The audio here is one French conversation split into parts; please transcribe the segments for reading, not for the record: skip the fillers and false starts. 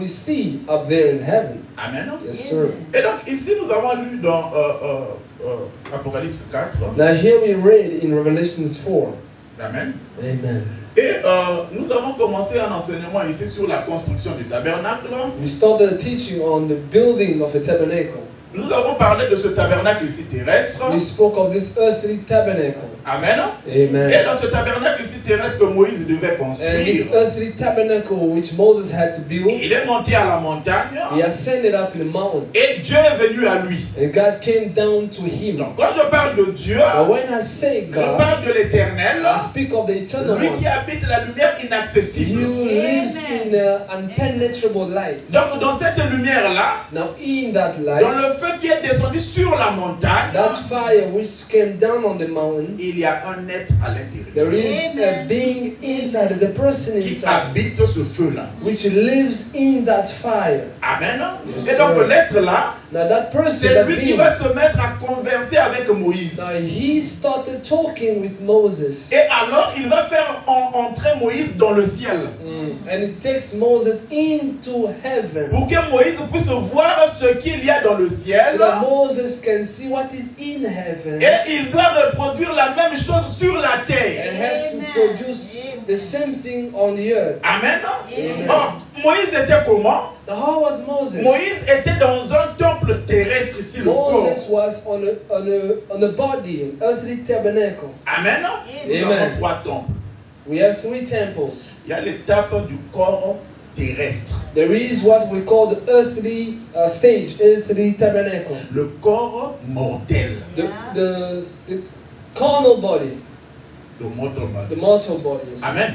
we see up there in heaven. Amen. Yes, sir. Et donc ici nous avons lu dans Apocalypse 4. Now here we read in Revelations 4. Amen. Amen. Et nous avons commencé un enseignement ici sur la construction du tabernacle. We started a teaching on the building of a tabernacle. Nous avons parlé de ce tabernacle ici terrestre. We spoke of this earthly tabernacle. Amen. Amen. Et dans ce tabernacle ici terrestre que Moïse devait And construire, this earthly tabernacle which Moses had to build, il est monté à la montagne he ascended up in the mountain. et Dieu est venu à lui. And God came down to him. Donc quand je parle de Dieu, But when I say je God, parle de l'éternel, I speak of the eternal lui one. qui habite la lumière inaccessible. You lives in unpenetrable light. Donc dans cette lumière-là, Now in that dans light, le feu qui est descendu sur la montagne, that fire which came down on the mountain, il y a un être à l'intérieur there is a being inside, there's a person qui inside, habite ce feu-là. which lives in that fire. Amen. Yes, Et donc sir. l'être-là, Now that person, c'est that lui qui being, va se mettre à converser avec Moïse. now he started talking with Moses. Et alors il va faire entrer Moïse dans le ciel. And it takes Moses into heaven, Pour que Moïse puisse voir ce qu'il y a dans le ciel. so that Moses can see what is in heaven, Et il doit reproduire la même chose sur la terre. and has to produce the same thing on the earth. Amen. Amen. Or, Moïse était comment? Now how was Moses? Moïse était dans un temple terrestre ici, le corps. Moses was on a body, an earthly tabernacle. Amen. Nous Amen. avons 3 temples. We have 3 temples. Il y a l'étape du corps terrestre. There is what we call the earthly stage, earthly tabernacle. Le corps mortel. The carnal body, Le mortal body. the mortal body. Yes. Amen.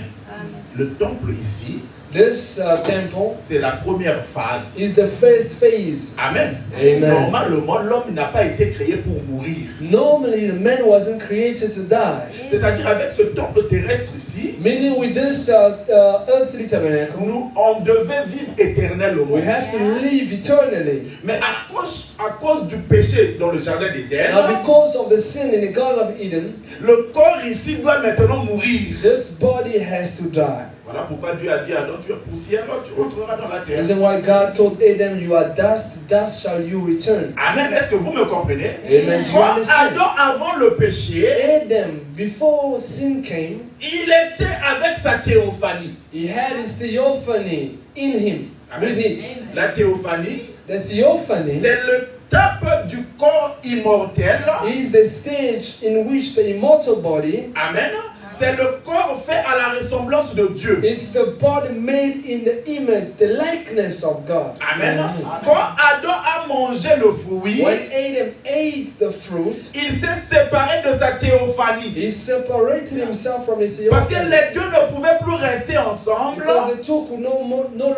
Le temple ici, This temple c'est la première phase. is the first phase. Amen. Amen. Normalement, l'homme n'a pas été créé pour mourir. Normally, the man wasn't created to die. C'est-à-dire avec ce temple terrestre ici, Meaning, with this earthly tabernacle, on devait vivre éternellement. we have to live eternally. Mais à cause du péché dans le jardin d'Éden, Now, because of the sin in the Garden of Eden, le corps ici doit maintenant mourir. this body has to die. Voilà pourquoi Dieu a dit à Adam, tu es poussière, tu retourneras dans la terre. Reason why God told Adam, you are dust, dust shall you return. Amen. Est-ce que vous me comprenez? Amen. Do you Quand understand? Adam, avant le péché, Adam, before sin came, il était avec sa théophanie. he had his theophany in him, Amen. with it. La théophanie, The theophany c'est le tape du corps immortel. is the stage in which the immortal body, Amen. C'est le corps fait à la ressemblance de Dieu. it's the body made in the image, the likeness of God. Amen. Quand Adam a mangé le fruit, When Adam ate the fruit, il s'est séparé de sa théophanie. he separated himself from his Parce que theophany. les deux ne pouvaient plus rester ensemble Because the two could no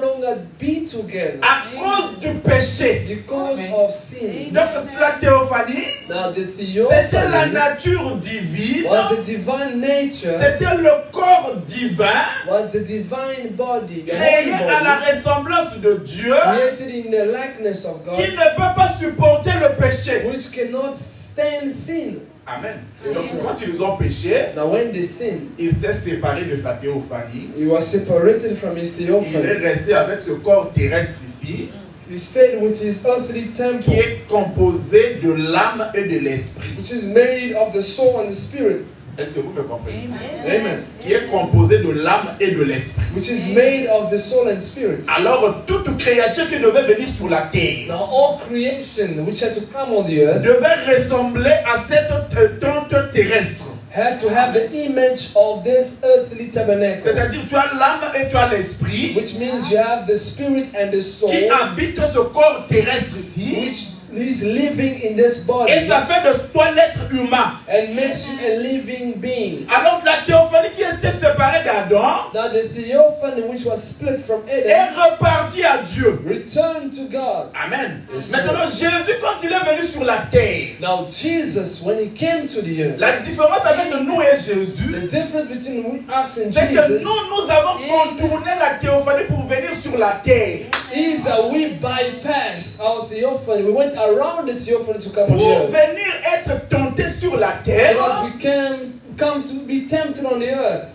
longer be together à cause du péché. because of sin. Donc la théophanie, Now the c'était la theophany nature divine, was the divine nature, c'était le corps divin was the divine body, the créé holy à la body, ressemblance de Dieu created in the likeness of qui God, ne peut pas supporter le péché. which cannot stand sin. Amen. Donc quand ils ont péché, Now when they sinned, il s'est séparé de sa théophanie. he was separated from his Il est theophany. resté avec ce corps terrestre ici, He stayed with his earthly qui temple, est composé de l'âme et de l'esprit. which is made of the soul and the spirit. Est-ce que vous me comprenez? Amen. Qui est composé de l'âme et de l'esprit. Which is made of the soul and spirit. Alors, toute créature qui devait venir sur la terre Now all creation which had to come on the earth devait ressembler à cette tente terrestre. had to have the image of this earthly tabernacle. C'est-à-dire, tu as l'âme et tu as l'esprit Which means you have the spirit and the soul qui habitent ce corps terrestre ici. which is living in this body Et ça fait de toi l'être humain. and makes you a living being. Alors, la théophanie qui était séparée d'Adam Now the theophany which was split from est Adam repartie à Dieu. returned to God. Amen. Yes, Maintenant, Jésus, quand il est venu sur la terre, Now Jesus, when he came to the earth, la différence avec nous et Jésus, the difference between us and c'est que Jesus nous avons contourné la théophanie pour venir sur la terre. is that we bypassed our theophany. We went around the theophany to come on the Pour earth. venir être tenté sur la So terre that we can come to be tempted on the earth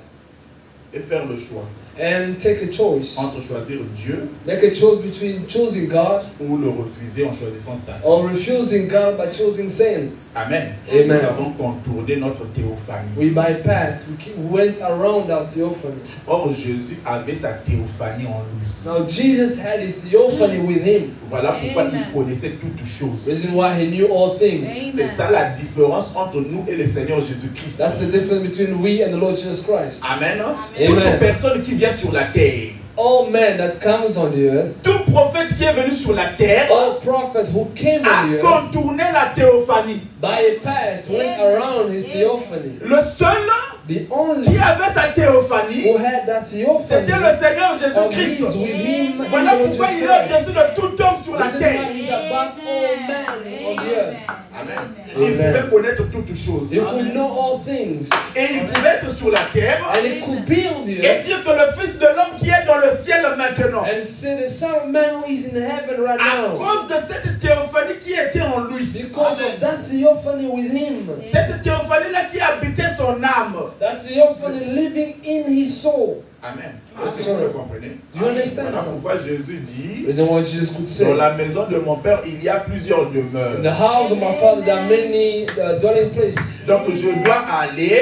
et faire le choix and take a choice. entre choisir Dieu Make a choice between choosing God ou le refuser en choisissant Satan. or refusing God by choosing sin. Amen. Amen. Nous avons contourné notre théophanie. We bypassed, we went around our theophany. Or, Jésus avait sa théophanie en lui. Now Jesus had his theophany with him. Voilà pourquoi Amen. il connaissait toutes choses. Reason why he knew all things. C'est ça la différence entre nous et le Seigneur Jésus-Christ. That's the difference between we and the Lord Jesus Christ. Amen. Amen. Toute personne qui vient sur la terre, All man that comes on the earth, tout prophète qui est venu sur la terre, all prophet who came a on the earth, contourné la théophanie. bypassed, went around his theophany. Le seul The only qui avait sa théophanie, who had that theophany c'était le Seigneur of Jésus-Christ. his with him and Voilà the Lord pourquoi Jesus il est Christ. au-dessus de tout homme sur la This is terre. why he's above all men on the earth. Amen. Amen. Il pouvait connaître toutes choses. He could know all things. Et il pouvait être sur la terre And it could be on the et earth dire que le Fils de l'homme qui est dans le ciel maintenant, and say the Son of Man who is in heaven right à now. cause de cette théophanie qui était en lui, Because of that theophany with him. cette théophanie-là qui habitait son âme. That theophany living in his soul. Amen. Yes, Est-ce que sir. vous le comprenez? Do you understand Voilà something? pourquoi Jésus dit, Reason why Jesus could dans say, la maison de mon Père, il y a plusieurs in demeures. the house of my Father there are many dwelling places. Donc je dois aller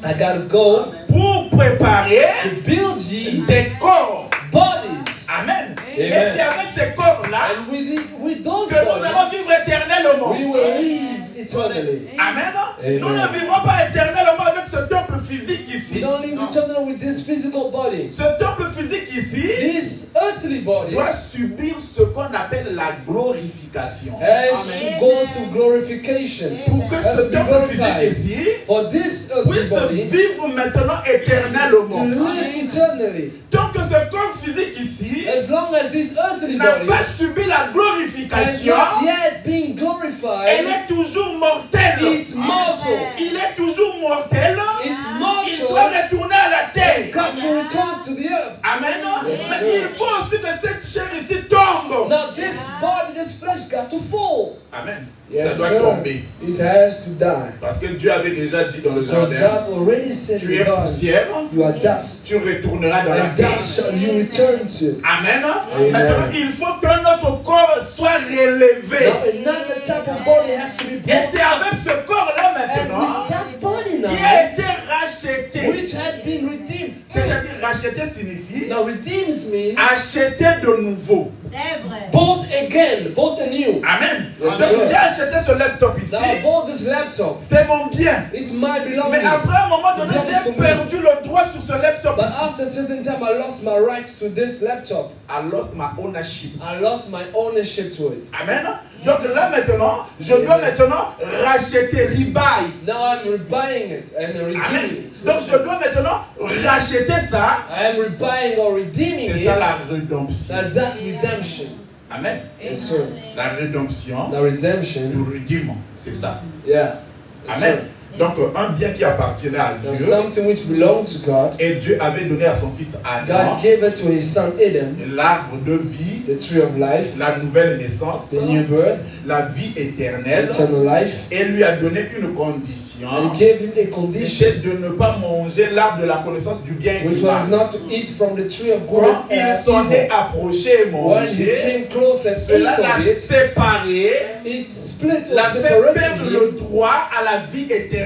I gotta go pour préparer to build ye des corps. bodies. Amen. Et Amen. c'est avec ces corps-là And with those que nous allons bodies, vivre éternellement. we will live eternally. Amen. Amen. Nous ne vivrons pas éternellement avec ce temple physique We ici. don't live eternally with this physical body. Ce temple physique ici This earthly body doit subir ce qu'on appelle la glorification. has to go through glorification. Pour que Has ce to be temple physique glorified. ici For this earthly puisse body vivre maintenant to éternellement. live eternally. Tant que ce corps physique ici As long as this earthly n'a body pas subi la has glorification, not yet been elle glorified, est toujours mortelle. it's mortal. Il est toujours mortel. It's Il doit mortal. retourner à la terre. Got to return to the earth. Amen. Yes, Mais sir. il faut aussi que cette chair ici tombe. Now this body, this flesh got to fall. Amen. Yes, Ça doit sir. tomber. It has to die. Parce que Dieu avait déjà dit dans le Because jardin, God already said tu to es God, poussière, you are dust. tu retourneras dans la And terre. dust shall you return to. Amen. Amen. Maintenant, il faut que notre corps soit relevé. Now another type of body has to be Et brought c'est avec ce corps-là and maintenant with that body qui a now, été racheté. which had been redeemed. C'est-à-dire racheter signifie Now redeems mean acheter de nouveau. C'est vrai. bought again, bought anew. Amen. Yes, Donc sir. j'ai acheté ce laptop ici. Now I bought this laptop. C'est mon bien. It's my Mais belonging. après un moment donné, Belongs j'ai to me. perdu le droit sur ce laptop But ici. after a certain time, I lost my rights to this laptop. I lost my ownership. I lost my ownership to it. Amen. Donc là maintenant, je dois maintenant racheter, rebuy. Now I'm rebuying it and redeeming Amen. it. Donc je dois maintenant racheter ça. I am rebuying or redeeming C'est it. ça la rédemption. That redemption. Amen. Yes, sir. La rédemption, The redemption. le redeem, c'est ça. Yeah. Yes, Amen. sir. Donc un bien qui appartenait à Now, Dieu, something which belonged to God, et Dieu avait donné à son fils Adam God gave it to his son Adam, l'arbre de vie, the tree of life, la nouvelle naissance, the new birth, la vie éternelle, eternal life, et lui a donné une condition, and he gave him a condition, c'était de ne pas manger l'arbre de la connaissance du bien et which du was mal. not to eat from the tree of good Quand il s'en est evil. approché et When he mangé, came close and cela ate of l'a it, séparé, it split l'a or fait separated perdre him, le droit à la vie and he éternelle.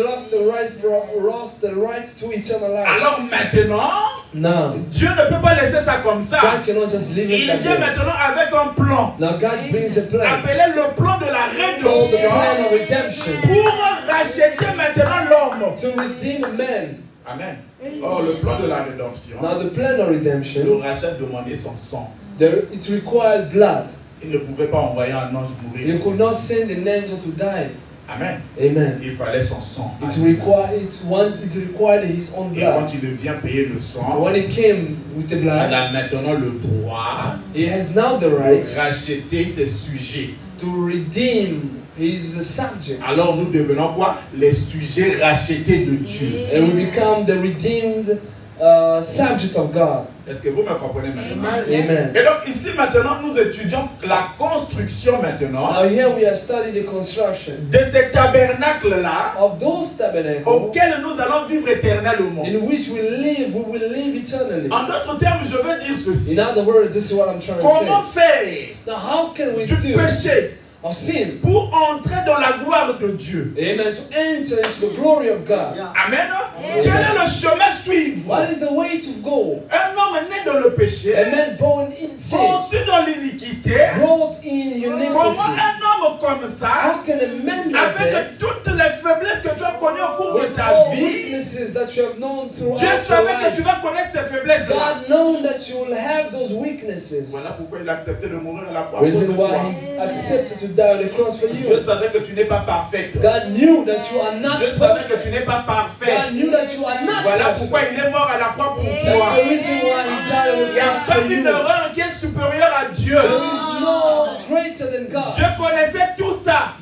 lost the right to eternal life. Alors maintenant, Now, Dieu ne peut pas laisser ça comme ça. God cannot just leave it Il like vient that. maintenant avec un plan, Now God brings a plan appelé le plan de la called the rédemption, plan of redemption pour racheter maintenant l'homme. to redeem a man. Amen. Or, le plan de la rédemption, Now the plan of le redemption, rachat demandait son sang. it required blood. Il ne pouvait pas envoyer un ange You mourir. could not send an angel to die. Amen. Amen. Il fallait son sang. It required his own Et blood. quand il vient payer le And sang, when he came with the il blood, a maintenant le droit he has now the de right racheter ses sujets. to redeem his subjects. Alors nous devenons quoi? Les sujets rachetés de Dieu. And we become the redeemed subject of God. Est-ce que vous me comprenez maintenant? Amen. Et donc ici maintenant, nous étudions la construction maintenant Now here we are studying the construction de ces tabernacles-là of those tabernacles auxquels nous allons vivre éternellement. in which we will live eternally. En d'autres termes, je veux dire ceci. In other words, this is what I'm trying to Comment say. faire Now how can we du do péché of sin? pour entrer dans la gloire de Dieu? Amen. To enter into the glory of God. Amen. Quel est le chemin suivre? What is the way to go? Un homme né dans le péché, A man born in sin, conçu dans l'iniquité. brought in Comment iniquity. un homme comme ça, How can a man like that, avec toutes les faiblesses que tu as connues au cours de with ta all vie, weaknesses that you have known throughout Dieu your savait que tu life, vas connaître ces faiblesses-là. God known that you will have those weaknesses. Voilà pourquoi il a accepté de mourir à la croix. pour Reason toi. why He accepted to die on the cross for Dieu you. savait que tu n'es pas parfaite. God knew that you are not Dieu savait que perfect. tu n'es pas parfaite. God knew that you are not Voilà pourquoi perfect. il est mort à la croix pour toi. That's the reason why He died on Il the n'y a cross pas for une you. erreur qui est supérieure à Dieu. There is no greater than God. Dieu connaissait tout ça.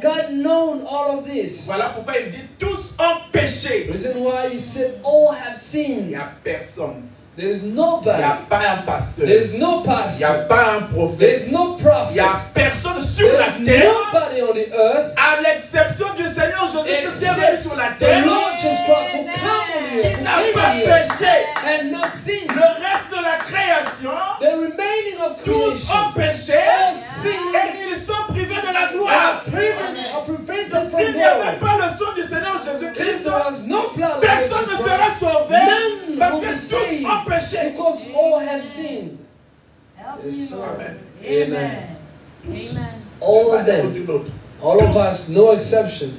God known all of this. Voilà pourquoi il dit tous ont péché. Reason why He said all have Il sinned. n'y a personne. There is Il n'y a nobody. pas un pasteur. There is no Il n'y a pastor. pas un There prophète. is no Il n'y a prophet. personne sur There la is terre, nobody on the earth à l'exception du Seigneur Jésus-Christ qui est venu except sur la the terre, Lord Jesus Christ who come on the earth, qui who n'a came pas on the earth péché. and not sinned. Le reste de la création, The remaining of tous creation ont péché all et sinned ils sont privés de la are gloire. prevented Donc from s'il n'y avait glory. pas le sang du Seigneur If Jésus-Christ, there was no blood of personne Jesus ne sera Christ, sauvé none parce will que be tous saved ont péché. because all have sinned. Yes, sir. Amen. Amen. Tous. All of Pas d'un ou them, d'une autre. all of Tous. us, no exception.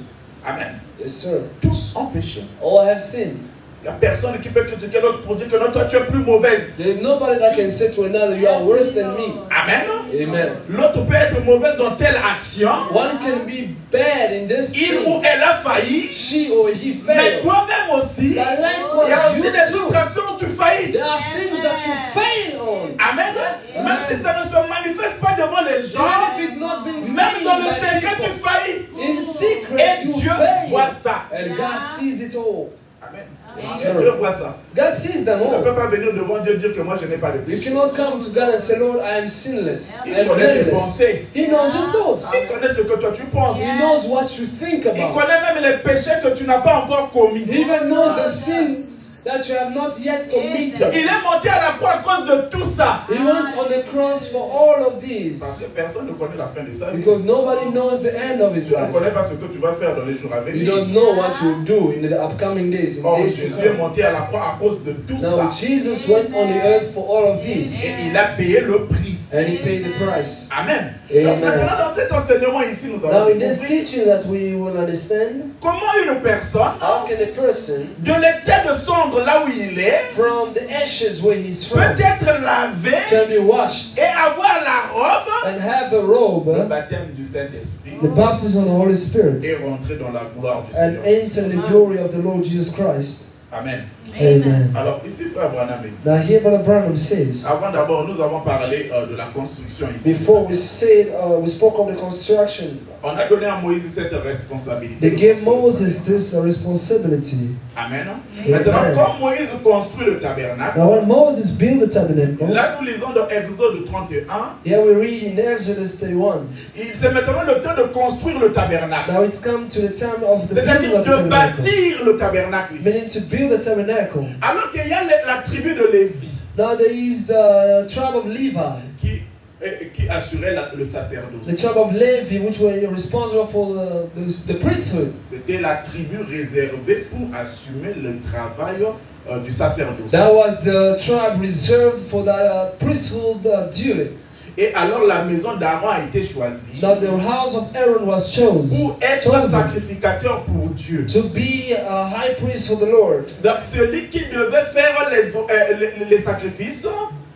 Amen. Yes, sir. Tous ont péché. All have sinned. Il n'y a personne qui peut critiquer l'autre pour dire que non, toi tu es plus mauvaise. There is nobody that can say to another, you are worse than me. Amen. Amen. L'autre peut être mauvaise dans telle action. One can be bad in this Il ou thing. elle a failli. She or he Mais failed. toi-même aussi, il y But a likewise, aussi you des too. autres actions où tu faillis. There are things that you fail on. Amen. Même si ça ne se manifeste pas devant les gens, Even if it's not being seen même dans le by secret, tu people. faillis. In secret, Et you Dieu fail. voit ça. And God sees it all. Amen. Yes, Et sir. Dieu voit ça. God sees them Tu ne peux all. pas venir devant Dieu dire que moi je n'ai pas de You péché. cannot come to God and say, Lord, I am sinless. I Il am connaît tes blameless. pensées. He knows your thoughts. Il connaît ce que toi tu penses. He knows what you think Il about. connaît même les péchés que tu n'as pas encore commis. He even knows the sins that you have not yet committed. Il est monté à la croix à cause de tout ça. He went on the cross for all of these. Parce que personne ne connaît la fin de sa vie. Because nobody knows the end of his Tu ne life. connais pas ce que tu vas faire dans les jours à You venir. don't know what you'll do in the upcoming days. In Or days to Jésus est come. monté à la croix à cause de tout Now ça. Jesus went on the earth for all of these. Et il a payé le prix. And he paid the price. Amen. Amen. Donc maintenant dans cet enseignement ici, nous Now allons in this découvrir teaching that we will understand, comment une personne, how can a person de l'état de cendre là où il est, from the ashes where he's peut from être lavé can be washed et avoir la robe, and have a le robe, baptême du Saint-Esprit, the baptism of the Holy Spirit, et rentrer dans la gloire du and Seigneur. enter the glory of the Lord Jesus Christ. Amen. Amen. Alors ici, frère Branham, Now here Brother Branham says, avant d'abord, nous avons parlé de la construction ici. before we spoke of the construction, On a donné à Moïse cette responsabilité. they gave Moses this responsibility. Amen. Amen. Maintenant, comme Moïse construit le tabernacle, Now when Moses built the tabernacle, là nous lisons dans Exode 31, here we read in Exodus 31, c'est maintenant le temps de construire le tabernacle. now it's come to the time of the building C'est-à-dire of the de tabernacle. bâtir le tabernacle ici. Meaning to build the tabernacle. Alors qu'il y a la tribu de Lévi Now there is the tribe of Levi, qui assurait le the sacerdoce. tribe of Levi, which were responsible for the priesthood. C'était la tribu réservée pour assumer le travail du sacerdoce. That was the tribe reserved for the priesthood duty. Et alors la maison d'Aaron a été choisie Now the house of Aaron was pour être chosen sacrificateur pour Dieu. to be a high priest for the Lord. Donc celui qui devait faire les sacrifices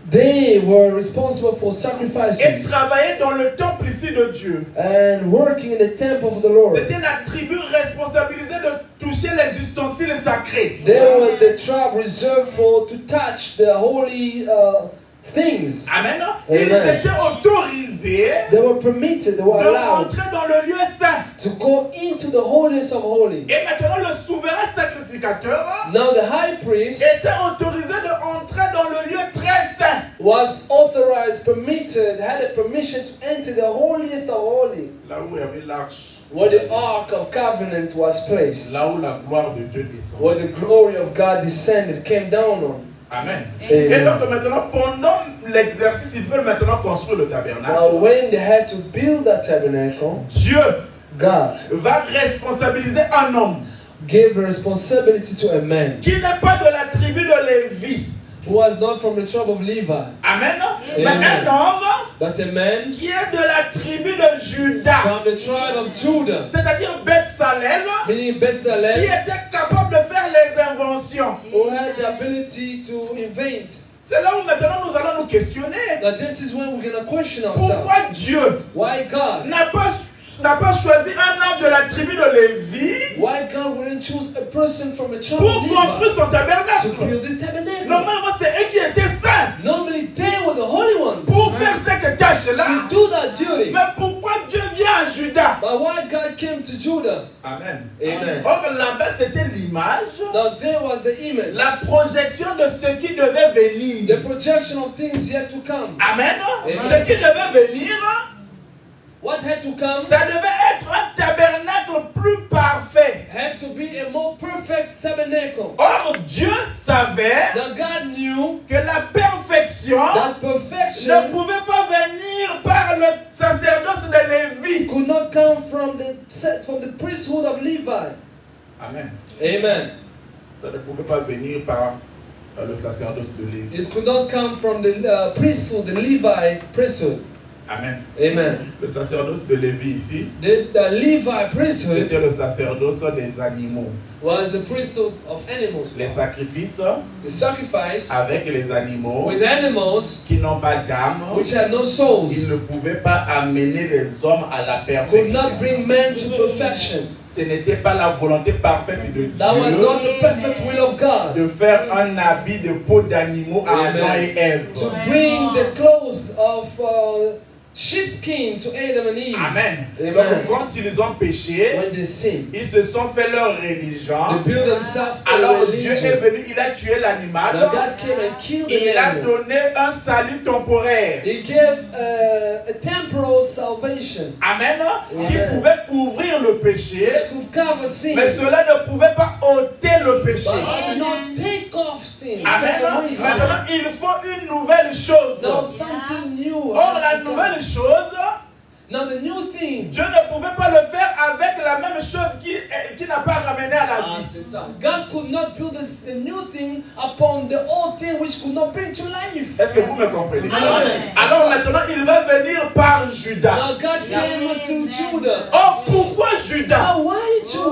They were responsible for et sacrifices travailler dans le temple ici de Dieu. and working in the temple of the Lord. C'était la tribu responsabilisée de toucher les ustensiles sacrés. They were the tribe reserved for to touch the holy things. Amen. Ils Amen. étaient autorisés They were permitted, they were de allowed rentrer dans le lieu saint. to go into the holiest of holies. Et maintenant le souverain sacrificateur sacrificateur Now the high priest était autorisé d'entrer dans le lieu très saint. was authorized, permitted, had a permission to enter the holiest of holy, Là où il y avait l'arche. where the Ark of Covenant was placed, Là où la gloire de Dieu descend. where the glory of God descended, came down on. Amen. Amen. Et donc maintenant, pendant l'exercice, ils veulent maintenant construire le tabernacle. Now when they had to build that tabernacle, Dieu God va responsabiliser un homme gave a responsibility to a man qui n'est pas de la tribu de Lévi. who was not from the tribe of Levi, Amen. Mais Amen. un homme but a man qui est de la tribu de Juda, from the tribe of Judah, c'est-à-dire Beth-Salel, meaning qui Bezalel, était capable de faire les inventions. who had the ability to invent. C'est là où maintenant nous allons nous questionner. Now this is when we're going to question Pourquoi ourselves. Dieu Why God? n'a pas choisi un homme de la tribu de Lévi Why God wouldn't choose a person from a tribe pour of Levi construire son to tabernacle? build this tabernacle? Normalement, c'est eux qui étaient saints Normally they were the holy ones pour faire cette tâche-là. to do that duty. Mais pourquoi Dieu vient à Juda? But why God came to Judah? Amen. Amen. Or là-bas, c'était l'image, Now there was the image, la projection de ce qui devait venir. the projection of things yet to come. Amen. Amen. Ce qui devait venir, What had to come ça devait être un tabernacle plus parfait. had to be a more perfect tabernacle. Or, Dieu savait Now God knew que la perfection that ne perfection pouvait pas venir par le sacerdoce de Lévi. could not come from the priesthood of Levi. Amen. Amen. Ça ne pouvait pas venir par le sacerdoce de Lévi. It could not come from the priesthood, the Levi priesthood. Amen. Amen. Le sacerdoce de Lévi ici, The Levi priesthood c'était le sacerdoce des animaux. was the priesthood of animals. Les sacrifices The sacrifice avec les animaux with animals qui n'ont pas d'âme, which had no ils souls ne pouvaient pas amener les hommes à la could perfection. not bring man to perfection. Ce n'était pas la volonté parfaite de That was Dieu not the perfect will of God. de faire un habit de peau d'animaux à Adam Amen. et Ève. To bring the clothes of sheepskin to Adam and Eve. Amen. Amen. Donc quand ils ont péché, When they sin, ils se sont fait leur religion. they build themselves a Alors Dieu est religion. venu, il a tué l'animal. Now God came and killed Et il the a animal. donné un salut temporaire. He gave a temporal salvation Amen. Qui Amen. pouvait couvrir le péché. which could cover sin, Mais cela ne pouvait pas ôter le péché. but it could not take off sin, take Amen. away sin. Maintenant, il faut une nouvelle chose. Now something new Or, has la to come. nouvelle chose, Now the new thing, Dieu ne pouvait pas le faire avec la même chose qui n'a pas ramené à la vie. c'est ça. God could not build the new thing upon the old thing which could not bring to life. Est-ce que vous me comprenez? Amen. Alors maintenant, il va venir par Judas. Now God came through Judah. Oh, pourquoi Judas? Now why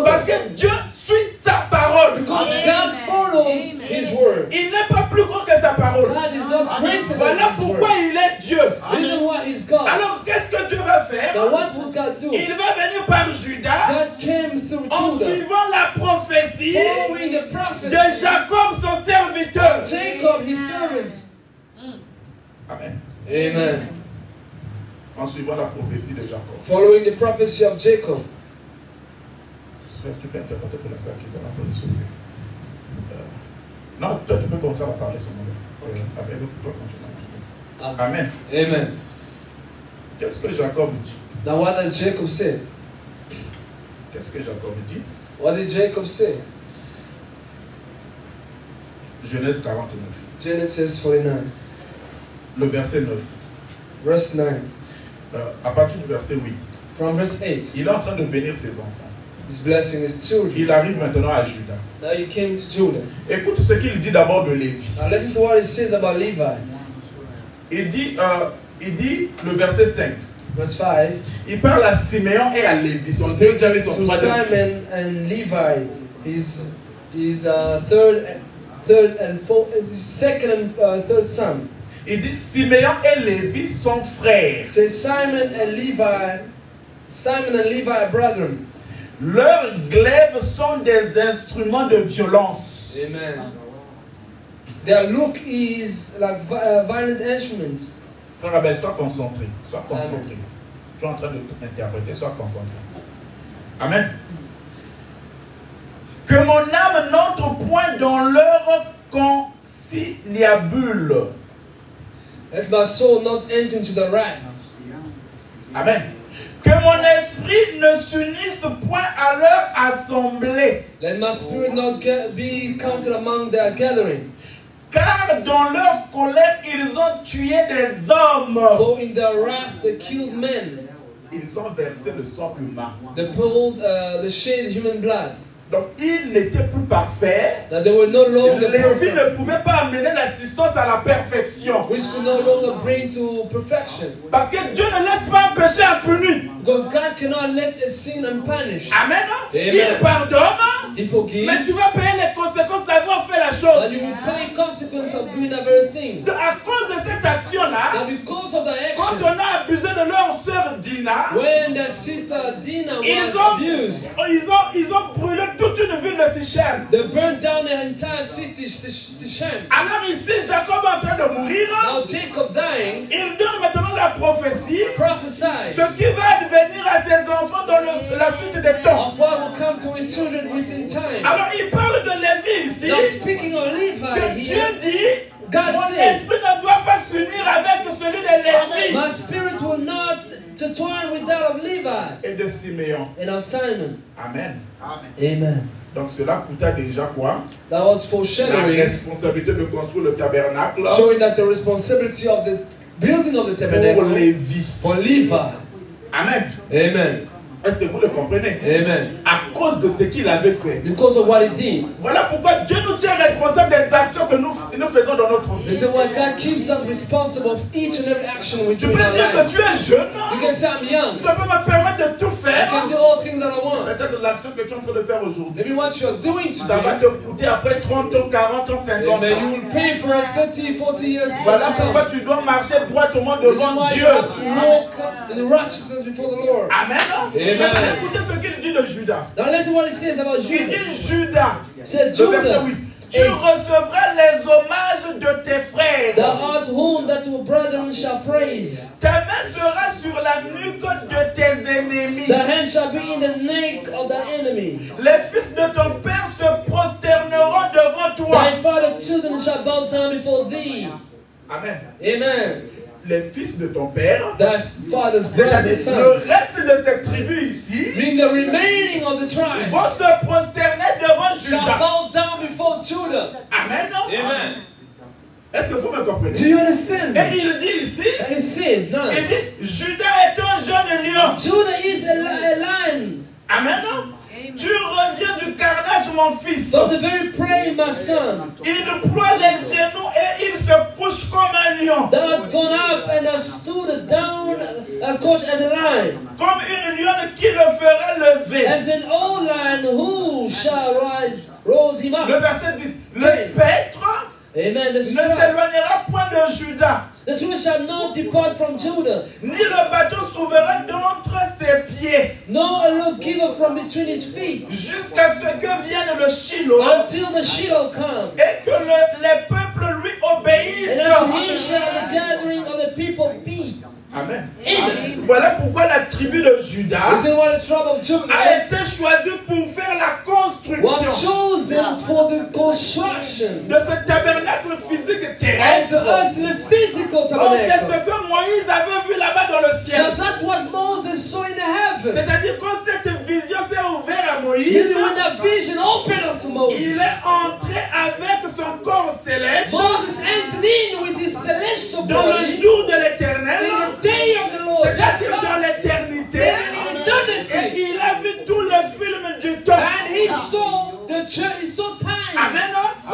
Parce Judah? que Dieu suit sa parole. Because God follows His word. Il n'est pas plus grand que sa parole. God is not greater Voilà than His pourquoi word. il est Dieu. Reason why He's God. Alors, qu'est-ce que Dieu va faire? Now what would God do? Il va venir par Judas God came through en Judah, suivant la prophétie following the de prophecy. Jacob, son serviteur. Jacob, His servant. Amen. Amen. En suivant la prophétie de Jacob. Following the prophecy of Jacob. Tu peux interpréter pour la sœur qui s'en a soulevé. Non, toi tu peux commencer à parler son nom. Avec toi continue. Amen. Amen. Qu'est-ce que Jacob dit? Now what does Jacob say? Qu'est-ce que Jacob dit? What did Jacob say? Genèse 49. Genesis 49, Le verset 9. verse 9. À partir du verset 8. From verse 8, Il est en train de bénir ses enfants. he's blessing his children. Il arrive maintenant à Judas. Now he came to Judah. Écoute ce qu'il dit d'abord de Lévi. Now listen to what he says about Levi. Il dit le verset 5. Verse 5. Il parle à Siméon et à Lévi, son deuxième et son To troisième fils. Simon and Levi, his third and fourth, second and third son. Il dit Siméon et Lévi sont frères. It says Simon and Levi are brethren. Leurs glaives sont des instruments de violence. Amen. Their look is like violent instruments. Frère Abel, sois concentré. Sois concentré. Tu es en train de t'interpréter, sois concentré. Amen. Que mon âme n'entre point dans leur conciliabule. Let my soul not enter into the wrath. Amen. Que mon esprit ne s'unisse point à leur assemblée. Let my spirit not be counted among their gathering. Car dans leur colère, ils ont tué des hommes. For in their wrath they killed men. Ils ont versé le sang humain. They poured the shed human blood. Donc, ils n'étaient plus parfaits. That they were no longer Les filles perfect, ne pouvaient pas amener l'assistance à la perfection. which could no longer bring to perfection. Parce que Dieu ne laisse pas un péché impuni. Because God cannot let a sin unpunished. Amen. Amen. Il pardonne. He Mais forgives, tu vas payer les conséquences d'avoir fait la and chose. you will pay consequence of doing that very thing. À cause de cette action-là, Now because of the quand action, on a abusé de leur sœur Dina, when their sister Dina ils was abused, ont brûlé toute une ville de Sichem. they burned down the entire city, Sichem. Alors ici, Jacob est en train de mourir. Now Jacob dying, Il donne maintenant la prophétie. prophesied Ce qui va advenir à ses enfants dans la suite des temps. of what will come to his children within time. Alors il parle de Lévi ici. Now speaking of Que Levi Dieu here, dit, God mon said, esprit ne doit pas s'unir avec celui de Lévi my spirit will not intertwine with that of Levi et de Siméon. and of Simon. Amen. Amen. Donc cela coûta déjà quoi? That was La foreshadowing, responsabilité de construire le tabernacle showing that the responsibility of the building of the pour tabernacle Lévi. for Levi. Amen. Amen. Est-ce que vous le comprenez? Amen. À cause de ce qu'il avait fait. Because of what he did. Voilà pourquoi Dieu nous tient responsables des actions que nous faisons dans notre vie. This is why God keeps us responsible of each and every action we Tu do in peux our dire que lives. tu es jeune. You can say I'm young. Je peux me permettre de tout I faire. can do all things that I want. Peut-être l'action que tu es en train de faire aujourd'hui. Maybe what you're doing Ça va today, te coûter après 30 ans, 40 ans, 50 amen, you ans. will pay for it 30, 40 years Voilà to pourquoi come. tu dois marcher droitement This is devant why you Dieu. have to walk in the righteousness before the Lord. Amen. Amen. Maintenant, écoutez ce qu'il dit de Judas. Now listen what it says about Il Judah. dit Judas, Said le verset Judah, 8. Tu 8. recevras les hommages de tes frères. Thou art whom that your brethren shall praise. Ta main sera sur la nuque de tes ennemis. The hand shall be in the neck of thy enemies. Les fils de ton père se prosterneront devant toi. Thy father's children shall bow down before thee. Amen. Amen. Les fils de ton père, Thy father's c'est-à-dire brothers, le sons, reste de cette tribu ici, being the remaining of the vont tribes, se prosterner devant shall Judas. bow down before Judah. Amen. Amen. Est-ce que vous me comprenez? Do you understand Et me? il dit ici, And it says now, il dit, Judas est un jeune lion. Judah is a lion. Amen. Tu reviens du carnage, mon fils. From the very prey, my son, Il ploie les genoux et il se couche comme un lion. thou art gone up and hast stood down, couched as a lion, Comme une lionne qui le fera lever. as an old lion who shall rose him Le up. verset 10. Le spectre Amen. The ne spirit s'éloignera point de Judas, shall not depart from Judah, ni le bateau souverain d'entre ses pieds, nor a lawgiver from between his feet, jusqu'à ce que vienne le Shiloh until the Shiloh come. et que les peuples lui And unto him obéissent. shall the gathering of the people be. Amen. Amen. Voilà pourquoi la tribu de Judas This is why the tribe of a Judah été choisie pour faire la was construction chosen for the construction de ce tabernacle physique of terrestre. the earthly physical Donc c'est ce tabernacle. que Moïse avait vu là-bas dans le Now ciel. that's what Moses saw in the heaven. C'est-à-dire quand cette vision s'est ouverte à Moïse, Meaning when that vision opened up to il Moses, est entré avec son corps céleste Moses entered in with his celestial dans le body jour de in l'éternel, the day of the Lord. c'est-à-dire That's dans how- l'éternité. in Et eternity. il a vu tout le film du temps. And he saw the church, he saw time. Amen.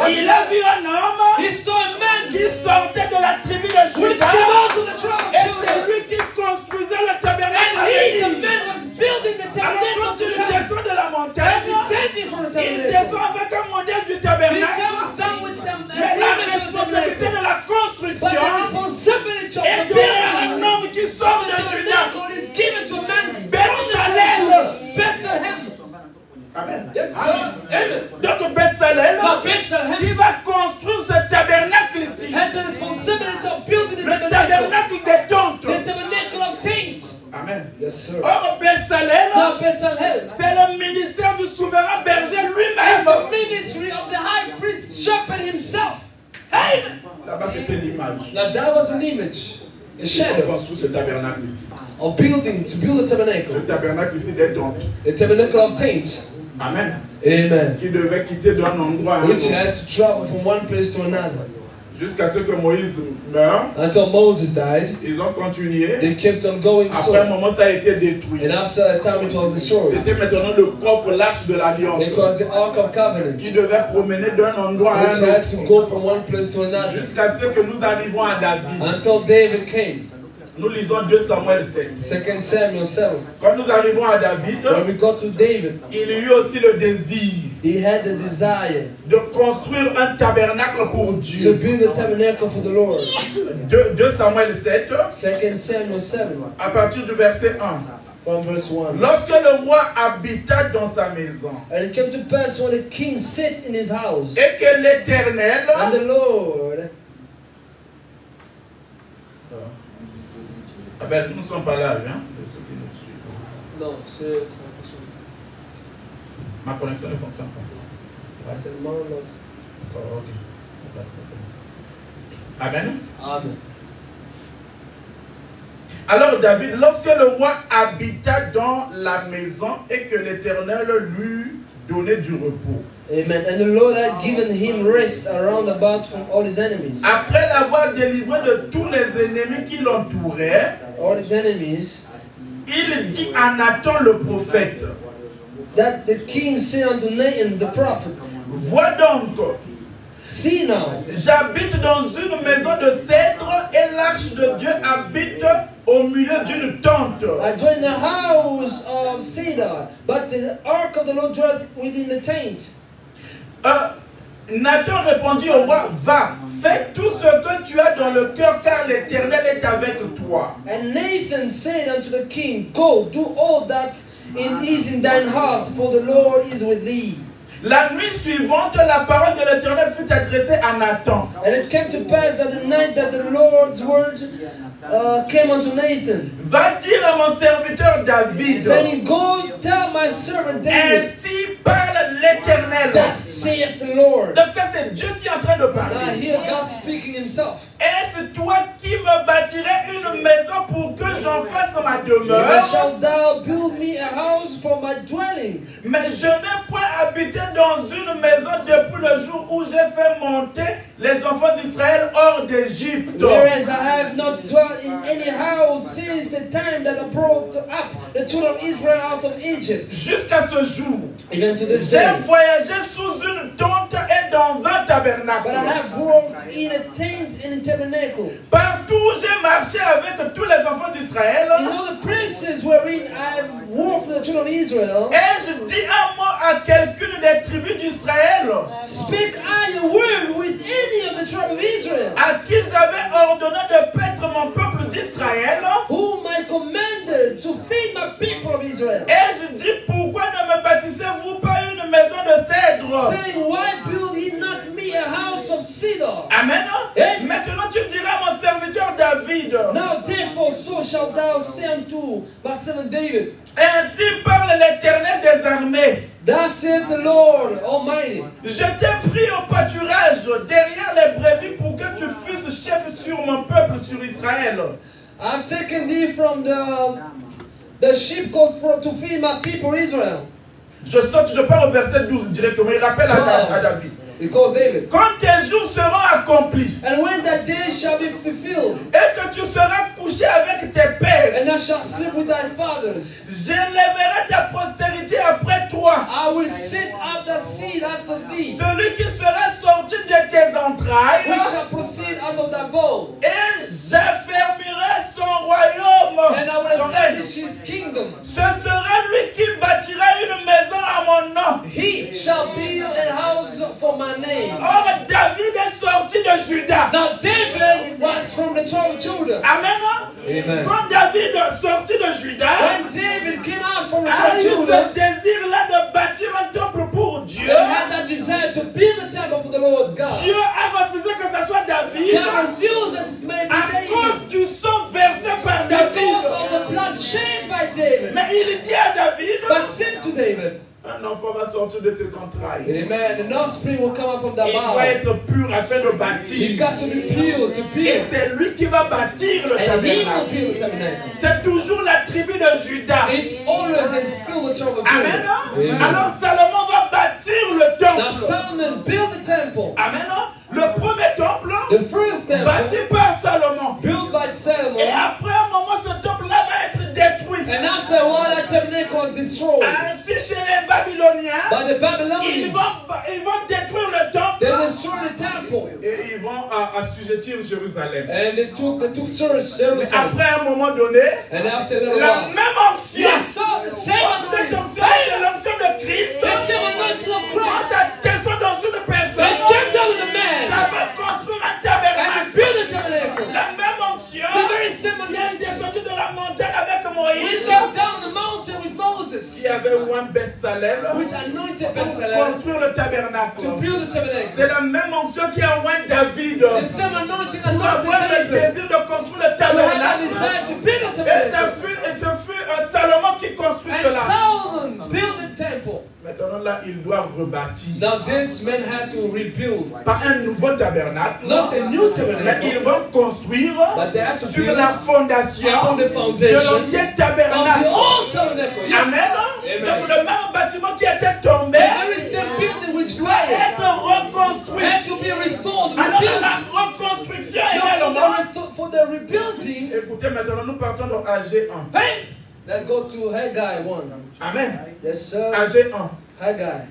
Il a vu un homme He saw a man qui sortait de la tribu de which Judas. came out of the tribe Et of c'est Judah. lui qui construisait le tabernacle. And he, the man, was building the Alors quand tabernacle il to come. descend de la montagne, Descending from the il tabernacle. descend avec un modèle du He tabernacle. comes down with them, an Mais la image of the responsabilité tabernacle. de la But construction the responsibility of est the donnée à un building homme qui sort of de the Judas. tabernacle is given to a man from the Bethsalel. tribe of Judah. Bethlehem. Amen. Yes, sir. Amen. Donc Bethsalel Now qui Bethlehem va construire ce tabernacle ici. had the responsibility of building the Le tabernacle. tabernacle des tentes. The tabernacle of things. Amen. Yes, sir. Or Bethsalel, Now Bethlehem c'est le ministère du souverain berger is lui-même. the ministry himself. Amen. Là-bas, c'était l'image. Now that was an image, a On shadow construit ce tabernacle ici. of building, to build a Le tabernacle. tabernacle ici des tentes. A tabernacle of tents. Amen. Amen. Qui devait quitter d'un endroit à un Which autre. had to travel from one place to another. Jusqu'à ce que Moïse meure, Until Moses died, ils ont continué. they kept on going Après un so. moment, ça a été détruit. And after a time it was destroyed. C'était maintenant le coffre, l'arche de l'alliance, It was the Ark of qui Covenant, devait promener d'un endroit à which un had to autre. go from one place to another. Jusqu'à ce que nous arrivons à David. Until David came. Nous lisons 2 Samuel 7. 2 Samuel 7. Quand nous arrivons à David, When we got to David, il eut aussi le désir he had the desire de construire un tabernacle pour to Dieu. build a tabernacle for the Lord. 2 Samuel 7, 2 Samuel 7, à partir du verset 1. from verse 1. Lorsque le roi habita dans sa maison, And it came to pass when the king sat in his house, et que l'Éternel and the Lord, Ah ben, nous ne sommes pas là, hein, pour ceux qui nous suivent. no, Ma connexion ne fonctionne pas. I said, "Man of Oh, ok. Amen. Amen." Alors David, lorsque le roi habita dans la maison et que l'Éternel lui donnait du repos, Amen. And the Lord had given him rest around about from all his enemies. après l'avoir délivré de tous les ennemis qui l'entouraient, All his enemies, il dit à Nathan le prophète, that the king said unto Nathan the prophet, vois donc, "See now, j'habite dans une maison de cèdre et l'arche de Dieu habite au milieu d'une tente. I dwell in a house of cedar, but the ark of the Lord dwelleth within the tent." Nathan répondit au roi, va, fais tout ce que tu as dans le cœur, car l'Éternel est avec toi. And Nathan said unto the king, "Go, do all that is in thine heart, for the Lord is with thee." La nuit suivante, la parole de l'Éternel fut adressée à Nathan. And it came to pass that the night that the Lord's word came unto Nathan, Va dire à mon serviteur David, saying, "Go tell my servant David, ainsi parle l'Éternel. that saith the Lord." Donc ça c'est Dieu qui est en train de Now parler. hear God speaking himself. Est-ce toi qui me bâtirais une maison pour que j'en fasse ma "And demeure? shalt thou build me a house for my dwelling? Mais je n'ai point habité dans une maison depuis le jour où j'ai fait monter les enfants d'Israël hors d'Égypte. Whereas I have not dwelt in any house since the time that I brought up the children of Israel out of Egypt." Jusqu'à ce jour, Even to this j'ai day. voyagé sous une tente et dans un tabernacle. But I have walked in a tent and a tabernacle. Partout où j'ai marché avec tous les enfants d'Israël, In all the places wherein I have walked with the children of Israel, ai-je dit un mot à quelqu'une des tribus d'Israël speak I a word with any of the tribe of Israel, à qui j'avais ordonné de paître mon peuple d'Israël? whom I commanded to feed my people of Israel, Ai-je dit pourquoi ne me bâtissez-vous pas une maison de cèdre? saying, "Why build ye not me a house of cedar?" Amen. Amen. Maintenant tu diras à mon serviteur David, Now therefore so shalt thou say unto my servant David, ainsi parle l'Éternel des armées. "Thus saith the Lord Almighty, Je t'ai pris au pâturage derrière les brebis pour que tu fusses chef sur mon peuple, sur Israël. I've taken thee from the sheepcote to feed my people Israel." Je saute, je parle au verset 12 directement. Il rappelle à David. He calls David. Quand tes jours seront accomplis "And when that day shall be fulfilled, et que tu seras couché avec tes pères, and thou shalt sleep with thy fathers, j'élèverai ta postérité après toi. I will set up the seed after thee, Celui qui sera sorti de tes entrailles, which shall proceed out of thy bone, et j'affermirai son royaume. and I will Son règne. establish his kingdom. Ce sera lui qui bâtira une maison à mon nom. He shall build a house for my name." Or, David est sorti de Juda. Now David was from the tribe of Judah. Amen. Amen. Quand David est sorti de Juda, When David came out from the a tribe of eu Judah, ce désir-là de bâtir un temple pour Dieu. he had that desire to build a temple for the Lord God. Dieu a refusé que ce soit David God refused that it may be à David cause du sang versé par David. because of the blood shed by David. Mais il dit à David, But said to David, Un enfant va sortir de tes entrailles. Amen. The offspring will come out from the Il doit mouth. être pur afin de He bâtir. got to be pure to Et build. c'est lui qui va bâtir le And he will tabernacle. build the tabernacle. C'est toujours la tribu de Judas. It's always and still the tribe of Amen. Judah. Amen. Alors Salomon va bâtir le Now temple. Solomon built the temple. Amen. Le premier temple The first temple bâti par Salomon. built by Et Solomon. après un moment, ce temple-là va être détruit. And after a while, that tabernacle was destroyed Ainsi, chez les Babyloniens, by the ils Babylonians. vont détruire le temple They destroyed the temple. et ils vont assujettir Jérusalem. And they took search Mais Jerusalem. après un moment donné, And after a little la while, même onction, yes, the same cette anointing. onction, c'est l'onction de Christ. The same anointing of Quand Christ. ça descend dans une personne, It came down to the ça man. va construire un And he tabernacle. built the tabernacle. La même onction The very same qui est anointing descendue de la montagne avec which Moïse, came down the mountain with Moses, qui avait oint Bethsalem which anointed pour Bethlehem construire le tabernacle. to build the tabernacle. C'est la même onction qui a oint David The same anointing pour anointed avoir le David désir de construire le to have that tabernacle. desire to build the Et tabernacle. ce fut Salomon qui construit And cela. Solomon built the temple. Maintenant là, il doit rebâtir. Now this man had to rebuild, Pas un nouveau tabernacle, not a new mais tabernacle, ils vont construire but they had to sur build la fondation upon the de foundation l'ancien of tabernacle. the old tabernacle. Yes. Amen. Amen. Donc le même bâtiment qui était tombé The very same building which doit fire être reconstruit. had to be restored, Alors rebuilt. la reconstruction Now également. for the rebuilding, Écoutez, maintenant nous partons de AG 1. hey, let's go to Haggai 1. Amen. Yes, sir. AG 1. Haggai.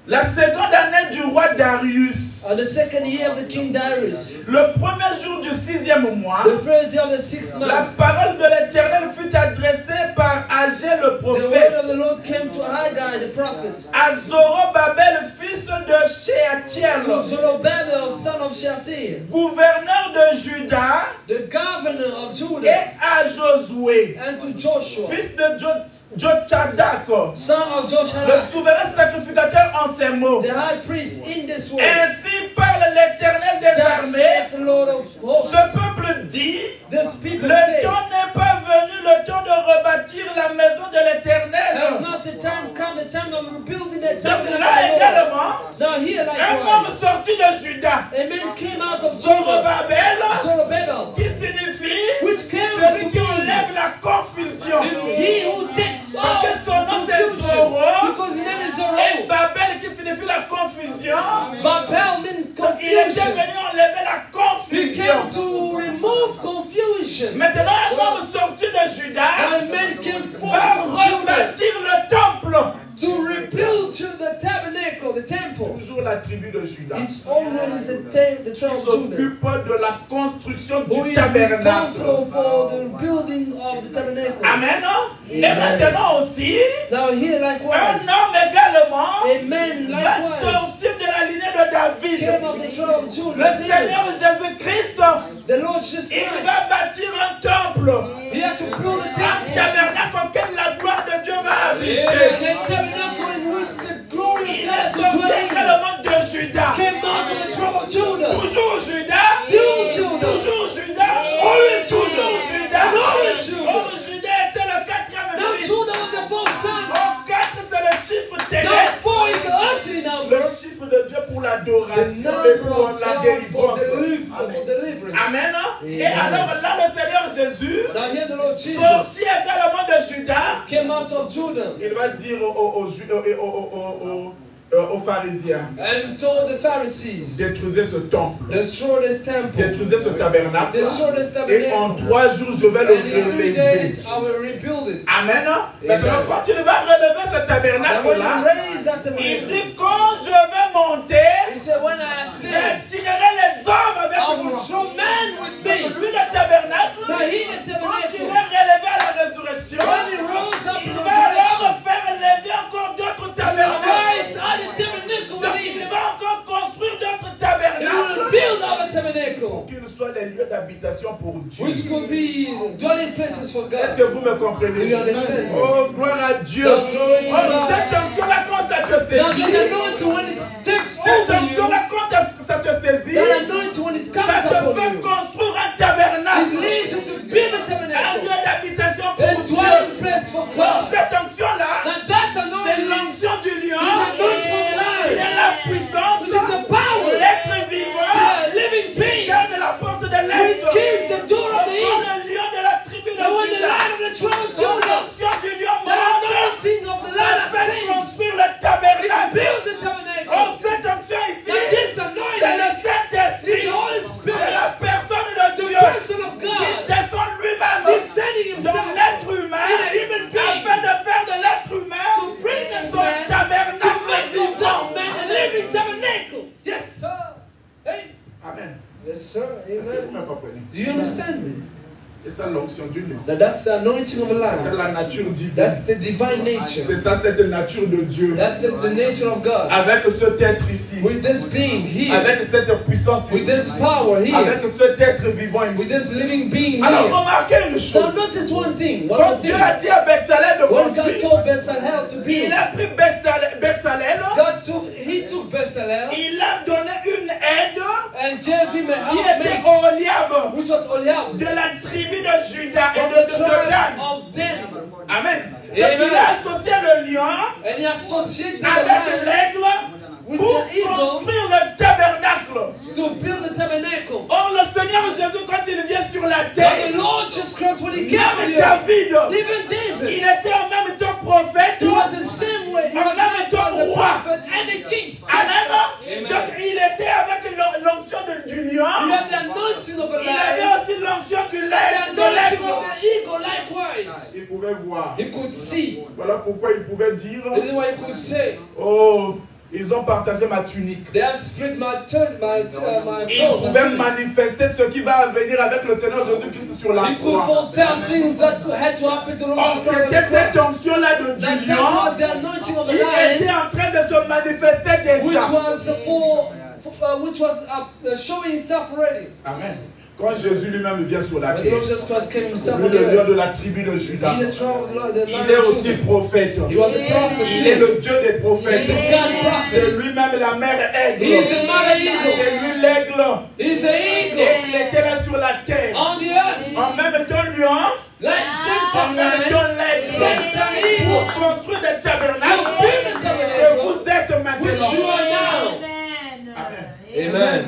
La seconde année du roi Darius, On the second year of the King Darius, le premier jour du 6e mois, the first day of the 6th la month, parole de l'Éternel fut adressée par Agé le the word prophète of the Lord came to Haggai the prophet, à Zorobabel, fils de Shealtiel, to Zerubbabel, son of Shealtiel, gouverneur de Juda, the governor of et Judah, à Josué, and to Joshua, fils de Jotchadak, son of le Joshua, souverain sacrificateur en ces mots. the high priest, in this way. Ainsi parle l'Éternel des Thus armées. saith the Lord of hosts. Ce peuple dit, This people le say, temps n'est pas venu, le temps de rebâtir la maison de has l'Éternel. not the time come, the time of rebuilding the Donc temple là of the Lord. également, Now here un homme likewise, sorti de Juda, a man came out of Judah, Zorobabel, Zerubbabel, qui signifie which came celui to qui be enlève la confusion. he who takes Parce que off son nom c'est confusion, Zoro, because his name is et Zoro. Babel qui signifie la confusion. Babel means Il était confusion. venu enlever la He confusion. came to remove confusion. Maintenant, un homme sorti de Juda And a man came forth va from Judah rebâtir le temple. to rebuild the tabernacle, the temple. Toujours la tribu de Juda. It's always the tribe Qui of Judah s'occupe de la construction who du is tabernacle. responsible for the building of the tabernacle. Amen. Et maintenant aussi, Now here un likewise, homme également a man va likewise sortir de la lignée de David. came of the tribe of Le Judah. David, Seigneur Jésus-Christ, the Lord Jesus il Christ. va bâtir un temple. He had to build a Un temple. tabernacle auquel la gloire de Dieu va Yeah, habiter. the tabernacle in which the glory of Il God est to sorti dwell in également de Juda. came out of the tribe of Judah. Toujours Judas, Still Judah. toujours Judas, Always toujours Judah. Judas. And always Judah. Oh, Judas était le quatrième Now fils. Judah was the fourth son. Oh, 4 c'est le chiffre Now terrestre. 4 is the earthly Le number. chiffre de Dieu pour The l'adoration et number pour of la God délivrance. for Amen. deliverance. Amen. Et Amen. alors là, le Seigneur Jésus, Now here the Lord Jesus sorti également de Judas, came out of Judah il va dire aux pharisiens, and told the Pharisees, détruisez ce temple, destroy this temple, détruisez ce tabernacle, destroy this et en tabernacle, 3 jours je vais le and in 3 relever. days I will rebuild it. Amen. Maintenant, quand il va relever ce Now when tabernacle-là, you raise that il tabernacle, dit quand je vais monter, he said, when I ascend, j'attirerai les hommes avec I moi. will draw men with me. Lui, le tabernacle, Now he the quand il est tabernacle, relevé à la résurrection, when he rose up in il va alors resurrection, faire lever encore d'autres he tabernacles. rise out of the tabernacle Donc, with il him. va encore construire d'autres He will tabernacles build our tabernacle, qu'ils soient les lieux d'habitation pour Dieu. which could be dwelling places for Est-ce God. que vous me Do comprenez? you understand? Oh, gloire à Dieu. Oh, glory to Oh, God. cette onction-là, quand ça te Now saisit, that anointing when it takes cette over you, onction-là, quand ça te saisit, that anointing when it ça comes te upon fait you, construire un it tabernacle, leads you to build a un tabernacle, lieu d'habitation a pour Dieu. dwelling place for God. Cette onction-là, Now that c'est anointing l'onction ça l'onction du lion. Now that's the anointing of a C'est lion. la nature divine. That's the divine nature. C'est ça, cette nature de Dieu. That's the nature of God. Avec cet être ici. With this being here, Avec cette puissance with ici. this power here, Avec cet être vivant with ici. this living being Alors here. remarquez une Now chose. notice one thing. Quand One Dieu thing. a dit à Bethsalel de When God construire, told Bezalel to il build, a pris Bethsalel, he took Bezalel il a donné une aide and gave him a qui était helpmate, Oliab which was Oliab, de la tribu de Juda et from de the tribe Dan. of Dan. Amen. Donc Amen. il a associé le lion And he associated the avec lion l'aigle with pour the eagle construire le tabernacle. to build the tabernacle. Or le Seigneur Jésus, quand il vient sur la But terre, the Lord Jesus Christ, when he came même here, David, even David, il était en même temps prophète, he was the same way. He was not as a prophet and a king. Amen. Donc il était avec l'onction du lion. He had the anointing of a Il avait lion, aussi l'onction du the lait, de anointing l'aigle. of the eagle likewise. Il pouvait voir. He could see. Voilà pourquoi il pouvait dire, This is what he could say. oh, ils ont partagé ma tunique. They have split my my Il clothes. pouvait manifester ce qui va venir avec le Seigneur Jésus-Christ sur la He could croix. foretell things that had to happen to the Lord Or Jesus Christ on c'était the cette cross. onction-là du That lion was the anointing of the qui était lion, en train de se manifester which déjà. was which was showing itself already. Amen. Quand Jésus lui-même vient sur la But the terre, Lord Jesus Christ came himself lui, on le the lion earth. de la tribu de Juda, He the tribe of the Lord, the il est lion of aussi Judah. prophète. He was a prophet Il est too. le Dieu des He prophètes. is the God C'est prophet. lui-même la mère aigle. He is the mother eagle. C'est lui l'aigle. He is the Et eagle il était là sur la terre. on the earth. En même temps, lion, Like en same même time temps, lion, l'aigle. same time eagle. Pour construire des To tabernacles build a que tabernacle, vous êtes which you maintenant. are now. Amen.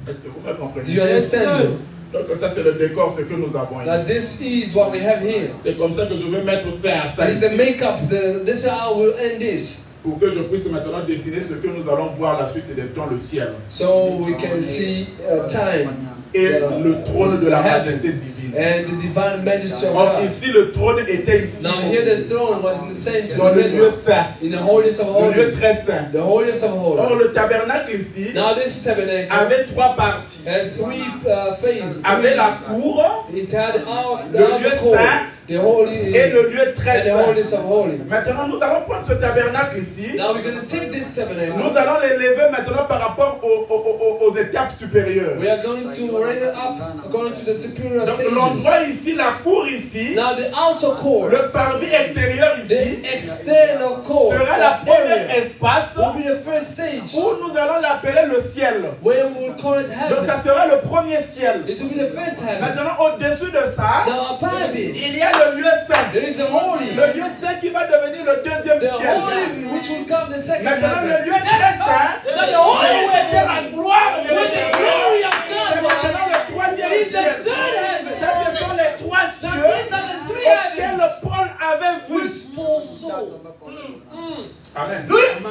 Est-ce que vous me Do comprenez? you understand? Donc ça c'est le décor, ce que nous avons Now ici. this is what we have here. C'est comme ça que je vais mettre fin à ça This is the ici, makeup. This is how we'll end this. pour que je puisse maintenant dessiner ce que nous allons voir la suite des temps, le ciel. So we can see time Et le trône de la heaven majesté divine. and the divine majesty of Or God. ici le trône était ici, Now here the throne was in the center, dans in the le lieu middle, saint, in the holiest of le lieu holies, très saint. the holiest of Or holies. le tabernacle ici Now this tabernacle avait trois parties. had three phases. Avait la cour It had out Le the lieu outer court, saint the holy, et le lieu très and the saint. holiest of holies. Maintenant nous allons prendre ce tabernacle ici. Now we're going to take this tabernacle. Nous allons l'élever maintenant par rapport aux étapes supérieures. We are going to raise it up according to the superior Donc stages. l'endroit ici, la cour ici, Now the outer court, le parvis extérieur ici, the external court, sera la that première area, espace will be the first stage, où nous allons l'appeler le ciel. where we will call it Donc heaven. ça sera le premier ciel. It will be the first heaven. Maintenant au-dessus de ça, Now above it, il y a le lieu saint. there is the holy, Le lieu saint qui va devenir le deuxième the ciel. holy which will come the second Maintenant le heaven. lieu très saint, Now the holy où était la gloire de where the glory of C'est God maintenant was, le troisième is the ciel. third heaven. Ça, ce sont les trois Now cieux these are the three auxquels heavens Paul avait vu. which Paul saw. Amen.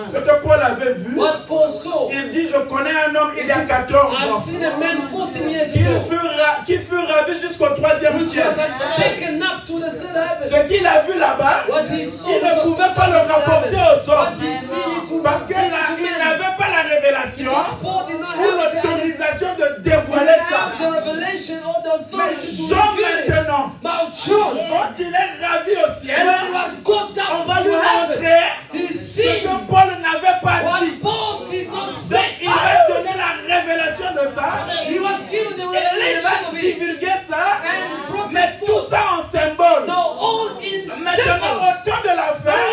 Ce que Paul avait vu, What Paul saw. il dit, je connais un homme il y a I've 14 ans seen a man 14 years qui ago fut ravi jusqu'au troisième which ciel. was taken up to the third heaven. Ce qu'il a vu là-bas, What he saw il was ne pouvait pas le rapporter aux What hommes. he seen he could Parce not qu'il bring to il men. n'avait pas la révélation Because Paul did not ou have the l'autorisation de dévoiler have ça. the revelation or the authority Mais to Jean reveal it. maintenant, Now John, quand il est ravi au ciel, when he was got on up va to lui heaven, montrer he ce seen que Paul n'avait pas what dit. Paul did not Donc, say. il va donner la révélation de ça. He was given the Et il revelation va of it divulguer ça. and brought Mais it tout forth. ça en symbole. Now all in Maintenant, au symbols. temps de la fin,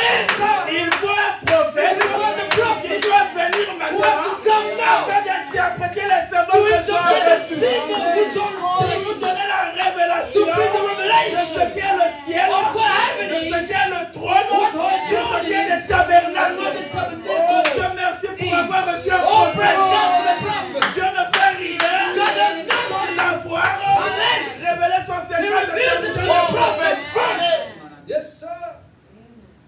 il faut un prophète qui doit venir Who maintenant has to come now afin d'interpréter les to symboles que Jean interpret avait the vus. symbols which John Pour nous sees, donner la révélation to bring the de revelation ce qu'est le ciel, of what heaven de ce is, qu'est le trône, what de our ce throne qu'est le is, tabernacle. and what the Oh, tabernacle Dieu merci pour is. avoir reçu un Oh, praise prophète. God for the prophet. Dieu ne fait rien God does sans nothing avoir unless révélé son he secret reveals it to à the son prophète. prophet first. Yes, sir.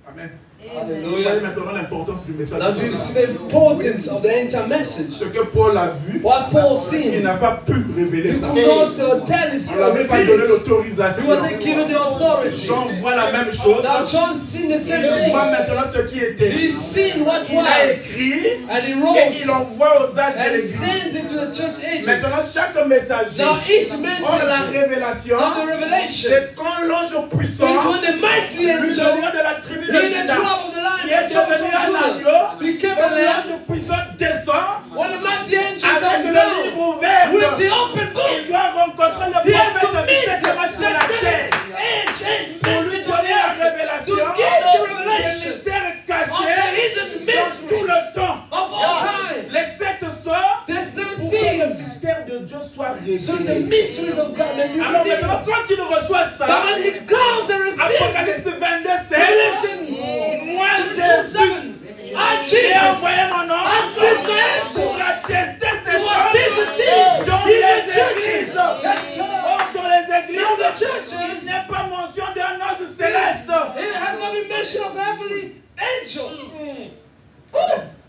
Amen. Vous voyez maintenant l'importance du message. Now do you see the importance of the end-time message? Ce que Paul a vu, What Paul il seen, n'a pas pu révéler he ça. could not tell his On n'avait pas donné He l'autorisation. wasn't given the authority. Jean voit la même chose. Now John seen the same Il voit thing. maintenant ce qui était. He's seen what Il a was, écrit and he et wrote, il envoie aux âges de and l'église. sends it to the church ages. Maintenant, chaque messager, Now each or la message, révélation, now the revelation, c'est quand l'ange puissant, is when the mighty lui angel, venant de la tribu de in the Juda, tribe of the qui lion, est the tribe devenu of un Judah, agneau, became quand a lamb. l'ange puissant descend, When the mighty angel avec comes le down livre ouvert, with the open il book, doit rencontrer le he has to prophète meet du septième âge sur la terre pour lui donner la to révélation get the des revelation mystères of the cachés hidden dans tout mysteries le temps. of all time. Les sept sorts The seven pour que le seals, mystère de Dieu soit so the révélé. mysteries of God may be Alors maintenant, revealed. quand il reçoit ça, But when he comes and receives Apocalypse it, 22, 7, Revelations moi 2:7, Jésus, I j'ai Jesus, envoyé mon I sent my ange angel pour attester ces to attest the choses things dans in the les churches. églises. Yes, sir. Or, dans les églises, Now the il churches, n'est pas mention d'un ange céleste. it has not been mentioned of heavenly angel. Oh,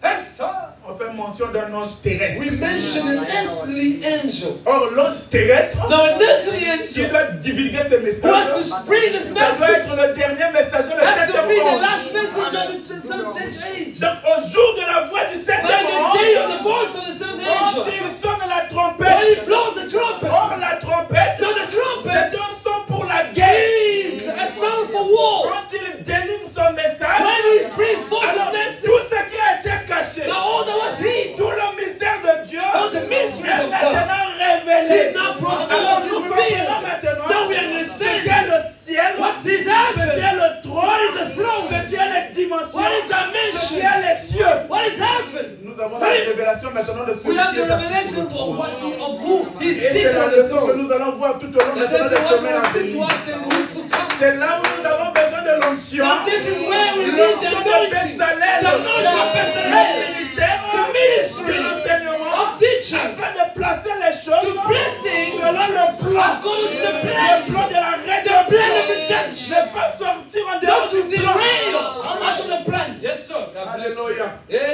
yes, sir. On fait mention d'un ange terrestre. We mention an earthly angel. Or, l'ange terrestre, Now an earthly qui angel doit divulguer ces who has messages, to bring this ça doit message être le dernier messager, le has to septième be the ange. last message of the seventh age. Donc, au jour de la voix du On septième the day of the ange, voice of the seventh quand angel, il sonne la when trompette, he blows the trumpet, or la trompette, now the c'est trumpet un son pour la guerre. is a sound for war. Quand il délivre son message, When he brings forth alors his tout message, ce qui a été caché, now all that was hid, tout le mystère de Dieu all the mysteries est of God, maintenant révélé. is now brought Alors forth, nous is comprenons revealed. maintenant Now we ce understand qu'est le ciel, what is ce heaven, qu'est le trône, what is the throne, ce qu'est les dimensions, what is ce dimensions, qu'est les cieux. what is heaven. Nous avons la révélation maintenant de celui We have qui the est assis revelation sur le of trône. what he, of who he Et is c'est seated la on the leçon que throne. nous allons voir tout au long And maintenant that's des what semaines à we'll see venir. what the weeks to come. C'est là où nous avons besoin de l'onction. Now this is where we need the L'onction de anointing, Bezalel, the anointing of le Bezalel, ministère the ministry de l'enseignement, of teaching, afin de placer les choses to place things selon le plan, according to the le plan, plan de la the plan of rédemption. redemption, Ne pas sortir en dehors not to du plan. derail out of the plan. Yes, sir. God bless you. Alléluia.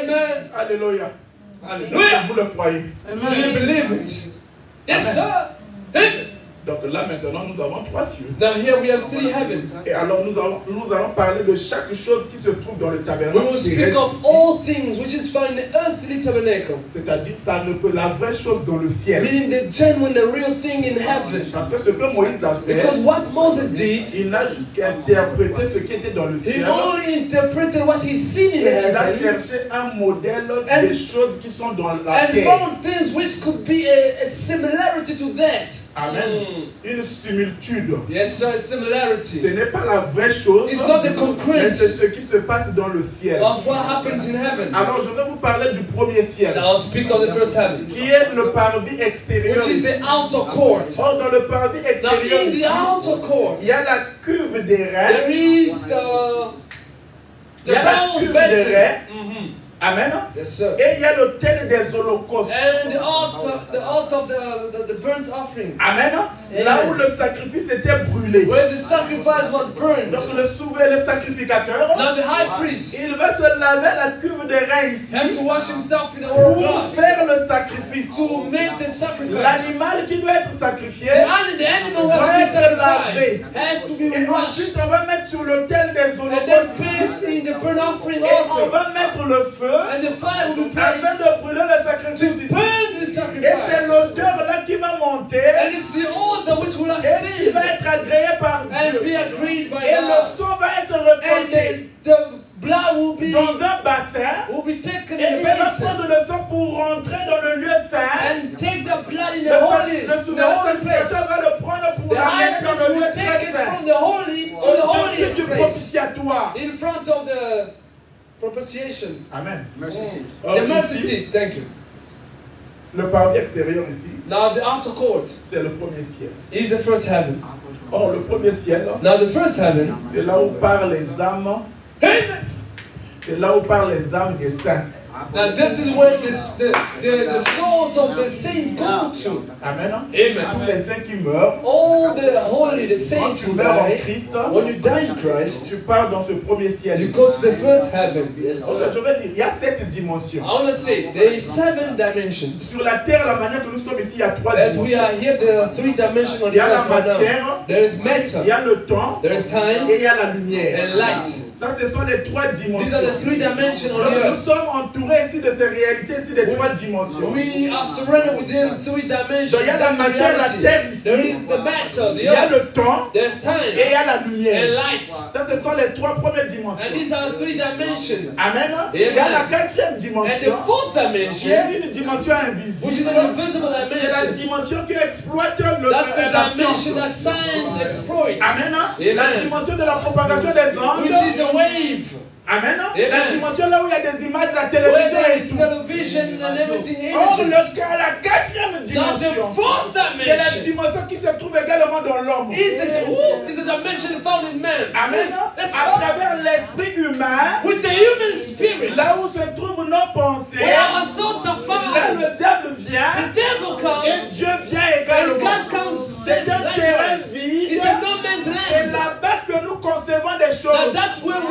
Amen. Alléluia. Est-ce que Hallelujah. vous le croyez? Do you believe it? Yes, sir. Amen. Donc là maintenant nous avons trois cieux. Now here we have three heavens. Et alors nous allons parler de chaque chose qui se trouve dans le We tabernacle will speak terrestre. of all things which is found in the earthly tabernacle, C'est-à-dire la vraie chose dans le ciel. meaning the genuine, the real thing in heaven. Parce que ce que Moïse a fait, Because what Moses did, il n'a juste qu'à interpréter ce qui était dans le he ciel. only interpreted what he seen in Et il a heaven cherché un modèle And- des choses qui sont dans la and terre. found things which could be a similarity to that. Amen. Une similitude. Yes, sir, Ce similarity n'est pas la vraie chose, It's not the mais concurrence c'est ce qui se passe dans le ciel. of what happens in heaven. Alors je vais vous parler du premier ciel, Now I'll speak of the first heaven, qui est le parvis extérieur. which is the outer court. Or, dans le parvis Now extérieur, in the outer court, il y a la cuve des reins. there is Il the y a la bowels cuve des basin. reins. Amen. Yes, sir. Et il y a l'autel des holocaustes. And the altar of the burnt offering, Amen. Là où le sacrifice était brûlé. where the sacrifice was burned. Donc le sacrificateur, Now the high priest il va se laver la cuve des reins ici had to wash himself in the water pour glass faire le sacrifice. to make the sacrifice. L'animal qui doit être sacrifié. The animal was to be sacrificed has to be Et washed ensuite on va mettre sur l'autel des and then holocaustes ici. placed in the burnt offering Et on altar, va mettre le feu and the fire will be afin placed de brûler le to sacrifice ici. burn the Et c'est sacrifice. l'odeur là qui va monter And it's the odor which will et qui ascend va être agréé par and be Dieu. agreed by Et le God. sang va être And reporté the blood will be dans un bassin. taken Et in il the va basin prendre le sang pour rentrer dans le lieu saint. and take the blood in Le the holy place. sacrificateur va le prendre pour The high l'amener dans priest le lieu will très take it saint. from the holy to the Au-dessus holiest du place propitiatoire. in front of the propitiation. Amen. The Or mercy ici, seat, thank you. le parvis extérieur ici, Now the outer court c'est le premier ciel. is the first heaven. Or le premier ciel, Now the first heaven, c'est là où parlent les âmes. C'est là où parlent les âmes des saints. Now this is where the souls of the saints go to. Amen. Amen. Tous les saints qui meurent. All the holy, the Quand saints tu who meurs en die, Christ, when you die in Christ, tu pars dans ce premier ciel. you go to the first heaven. Yes, Donc, sir. je veux dire, il y a 7 dimensions. I want to say there is 7 dimensions. Sur la terre, la manière que nous sommes ici, il y a 3 As we dimensions. are here, there are 3 dimensions on Il y the a la earth right now. matière, There is il matter, y a le temps there is time, et il y a la lumière. and light. Ça, ce sont les 3 These dimensions. are the 3 dimensions on Donc, the nous earth. sommes entourés ici de ces réalités, ici des 3 dimensions. We are surrounded within 3 dimensions. Donc, il y a la That's matière, la reality. terre ici. There is the matter, the Il y a earth. le temps There's et time il y a la and lumière. light. Ça, ce sont les 3 premières dimensions. And these are 3 dimensions. Amen. Il y a la 4e And the dimension 4th qui dimension, est une dimension which is invisible. the invisible C'est la dimension. dimension qui exploite That's la the science. dimension that science exploits. Amen. Amen. La dimension de la propagation des Which ondes. is the wave. Amen. Amen. La dimension là où il y a des images, la Where télévision there et is tout. television and everything Or, images. la 4e Now the dimension, 4th c'est la dimension dimension qui se trouve également dans l'homme. is the dimension found in man. Amen. That's À all. travers l'esprit humain, With the human spirit, là où se trouvent nos pensées, where our thoughts are là found, le diable the vient devil et comes, Dieu vient and également. God comes C'est un terrain likewise. vide. It's a no man's C'est land. là-bas que nous concevons des Now choses. that's where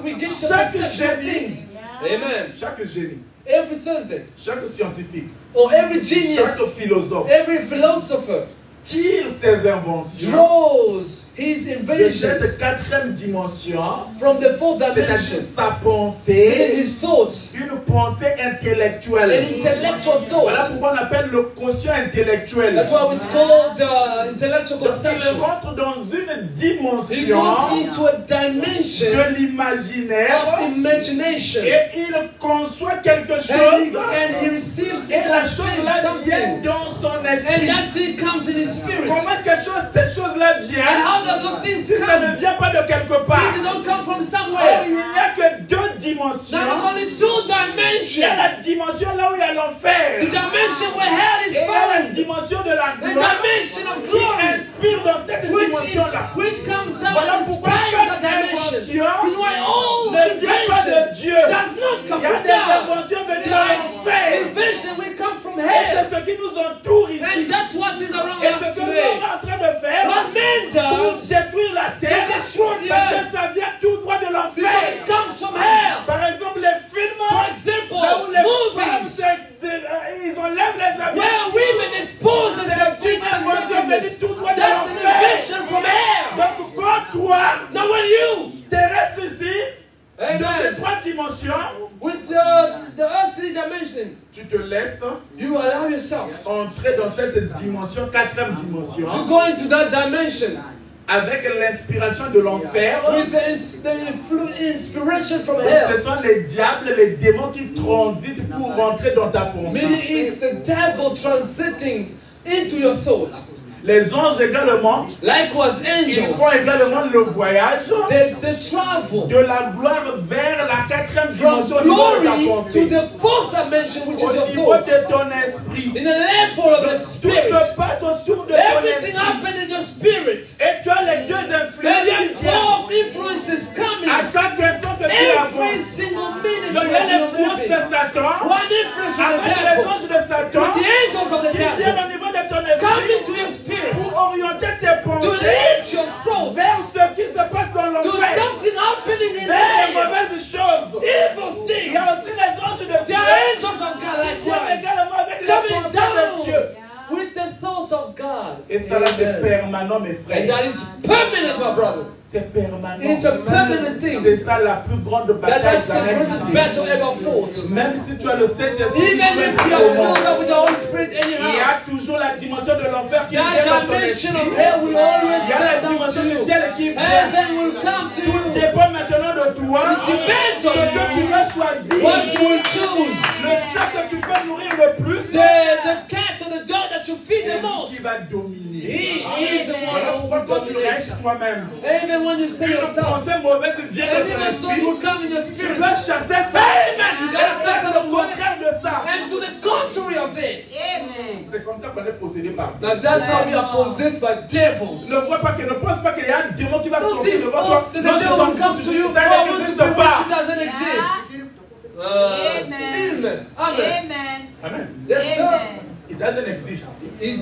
we get the Chaque perception of génie, things. Amen. chaque génie, Every Thursday, chaque scientifique, or every chaque genius, philosophe every philosopher tire ses inventions draws his de cette inventions 4e dimension, from the 4th c'est-à-dire dimension, sa in pensée, his thoughts, une pensée an intellectuelle. intellectual Voilà thought. pourquoi on appelle le quotient intellectuel. That's why it's called intellectual Donc, il conception. rentre dans une He dimension goes into a dimension de l'imaginaire of imagination, et il conçoit quelque and chose he receives et la chose receives là vient something, dans son and esprit. that thing comes in his spirit. Comment est-ce que cette chose-là And vient how does those things si ça ne come? vient pas de quelque part? They don't come from Or, somewhere. il n'y a que 2 dimensions. There is only 2 Il y a dimensions. la dimension là où il y a The l'enfer. dimension where hell Et is il y a la found. dimension de la The gloire dimension of qui glory, inspire dans cette dimension-là. which comes down Voilà in pourquoi spite of chaque that dimension. invention Is why all ne vient pas de invention Dieu. does not Il come y a from des God. inventions venues The de l'enfer. invention will come from Et hell. c'est ce qui nous entoure And ici. that's what is around Et us ce que nous today. sommes en train de faire What man pour does, détruire la they terre, destroy the parce que earth. ça vient tout droit de Because l'enfer. it comes from hell. Par exemple, les films, For là où example, les femmes, movies ils enlèvent les habits. where women expose C'est their une feet and invention venue nakedness. tout droit de That's an l'enfer. invention from hell. Donc quand toi, Now when you, tu restes ici, dans ces amen, 3 dimensions, with the earthly dimension, tu te laisses you allow yourself entrer dans cette dimension, 4e dimension, to go into that dimension avec l'inspiration de l'enfer. with the inspiration from Donc, hell. ce sont les diables, les démons qui transitent pour rentrer dans ta pensée. Meaning it's the devil transiting into your thoughts. Les anges également, Likewise, ils angels, font également le voyage they travel de la gloire vers la 4e from dimension au niveau de ta glory to pensée. the 4th dimension, which is Au your niveau thoughts. de ton esprit. In the level of the Tout spirit, se passe autour de ton everything esprit. happens in your spirit. Et tu as les 2 influences And qui then viennent 4 influences coming. à chaque instant que tu Every avances. single minute Donc il y you a are l'influence de living. Satan One influence from the avec les devil, anges de Satan with the angels of the qui viennent devil, au niveau de ton come esprit into your spirit pour orienter tes to pensées lead your thoughts vers ce qui se passe dans to l'enfer, something happening in vers les hell. mauvaises choses. Evil Il things. y a aussi les anges de There Dieu are angels of God qui viennent likewise également avec les coming pensées de Dieu. down with the thoughts of God. Et ça là c'est Amen. permanent mes And frères. that is permanent, my brother. C'est permanent. It's a permanent thing. C'est ça la plus grande bataille That's the jamais greatest vécue. battle ever fought. Même si tu as le Saint-Esprit qui Even souhaite if you are comment, filled up with the Holy Spirit il y anyhow, a toujours la dimension de l'enfer qui vient that dans ton dimension esprit. of hell will always Il y a la come down dimension to du you. ciel qui vient. Heaven will come to Tout you. dépend maintenant de toi. depends Ce on que tu you. dois choisir. What you will choose. Le chat que tu fais nourrir le plus, The cat or the dog that you feed the qui most. va dominer. He is the one Voilà who pourquoi will quand tu dominate. restes toi-même, Even when you stay une yourself, pensée mauvaise vient and de ton even thoughts esprit. will come in your Tu spirit. dois chasser ça. Amen. You gotta Et cast faire out le the one contraire de ça. and do the contrary of it. C'est comme ça qu'on est possédé par Dieu. Now that's how we are possessed by devils. Ne vois pas que ne pense pas qu'il y a un démon qui va Don't sortir think, devant oh, toi. there's Non, a je devil t'en will come fous, to you. ça Oh, I want to n'existe be rich. pas. It doesn't exist. film. Amen. Amen. Yes, sir. It doesn't exist.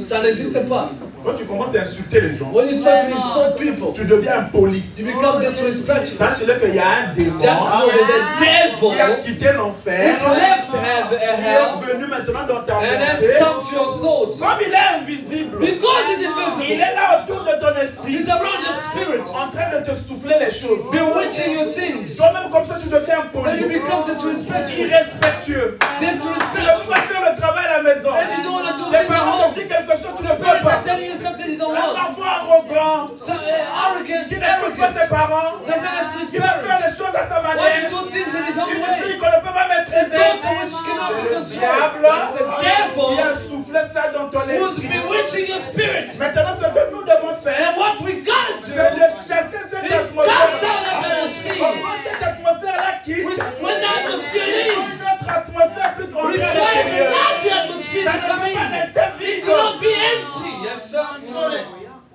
Ça n'existe pas. Quand tu commences à insulter les gens, When you start to insult people, tu deviens impoli. you become disrespectful. Sache-le qu'il y a un démon Just know there's a devil qui a quitté l'enfer, which left qui hell est venu maintenant dans ta and has pensée. come to your thoughts. Comme il est invisible, Because he's il invisible, est là autour de ton esprit, he's around your spirit, en train de te souffler les choses. bewitching your things. Toi-même, comme ça, tu deviens And you impoli, become disrespectful. irrespectueux. Tu ne peux Disrespectful. pas faire le travail à la maison. And you don't want to do Tes things at parents home. te disent quelque chose, tu ne peux Parents pas. are telling you something you don't Un want. enfant arrogant, So, arrogant, qui n'écoute pas ses arrogant, parents, doesn't ask his qui veut faire parents. les choses à sa Want manière, to do things in his own une way. fille qu'on ne peut pas A maîtriser. daughter which cannot be Le controlled. diable The qui a devil soufflé ça dans ton who's esprit. bewitching your spirit. Maintenant, ce que nous devons faire, And what we gotta c'est do de chasser cette is cast atmosphère. out that atmosphere. Comment cette atmosphère-là quitte, When the atmosphere leaves, notre atmosphère puisse rentrer à requires l'intérieur. not the atmosphere Ça to ne come peut pas in. rester It vide. cannot be empty. Yes, sir.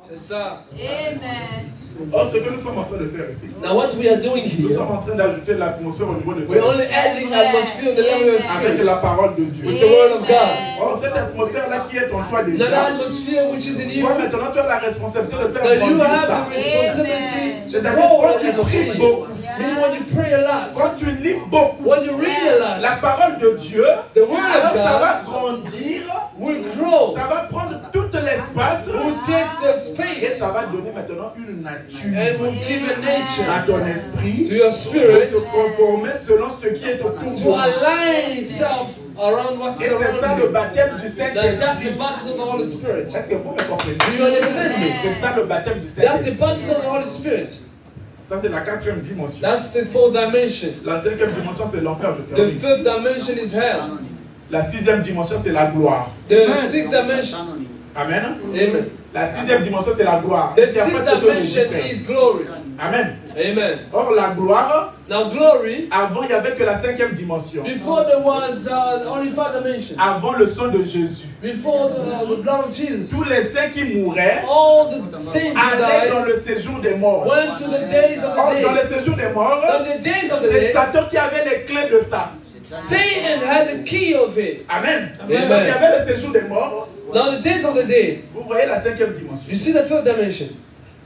C'est ça. Or, ce que nous sommes en train de faire ici, Now what we are doing nous here, sommes en train d'ajouter l'atmosphère au niveau de we're ton only esprit adding atmosphere on the level of your avec spirit la parole de Dieu. with the word of God. Or, cette atmosphère-là qui est en toi Not déjà, atmosphere which is in you, toi maintenant tu as la responsabilité de faire but you grandir have ça. the responsibility to C'est-à-dire grow quand that tu pries atmosphere. beaucoup, Meaning when you pray a lot, quand tu lis beaucoup, when you read a la lot, parole de Dieu, the word alors of ça God va grandir, will grow, ça va prendre tout l'espace will take the et space, ça va donner maintenant une nature and will give a nature à ton esprit to your pour spirit se conformer selon ce qui est autour de to toi. align itself around what's Et c'est ça around le you. baptême du That's Saint-Esprit. the baptism of the Holy Spirit. Est-ce que vous me comprenez? Do you understand me? C'est ça le baptême du That's the Saint-Esprit. baptism of the Holy Spirit. Ça c'est la quatrième dimension. That's the fourth dimension. La cinquième dimension c'est l'enfer, je The termine. fifth dimension is hell. La sixième dimension c'est la gloire. The sixth dimension, Amen. amen. La sixième dimension c'est la gloire. The Et c'est en sixth fait ce que je dimension fais. is glory. Amen. Amen. Or la gloire, Now glory, avant il n'y avait que la cinquième dimension. before there was only five dimensions. Avant le sang de Jésus. Before the blood of Jesus, Tous les saints qui mouraient all the saints who allaient dans died le séjour des morts. went to the days of Or, the dans day. le séjour des morts, On the days of the c'est day, Satan qui avait les clés de ça. Satan had the key of it. Amen. Amen. Donc il y avait le séjour des morts. Now the days of the day, Vous voyez la cinquième dimension. you see the first dimension,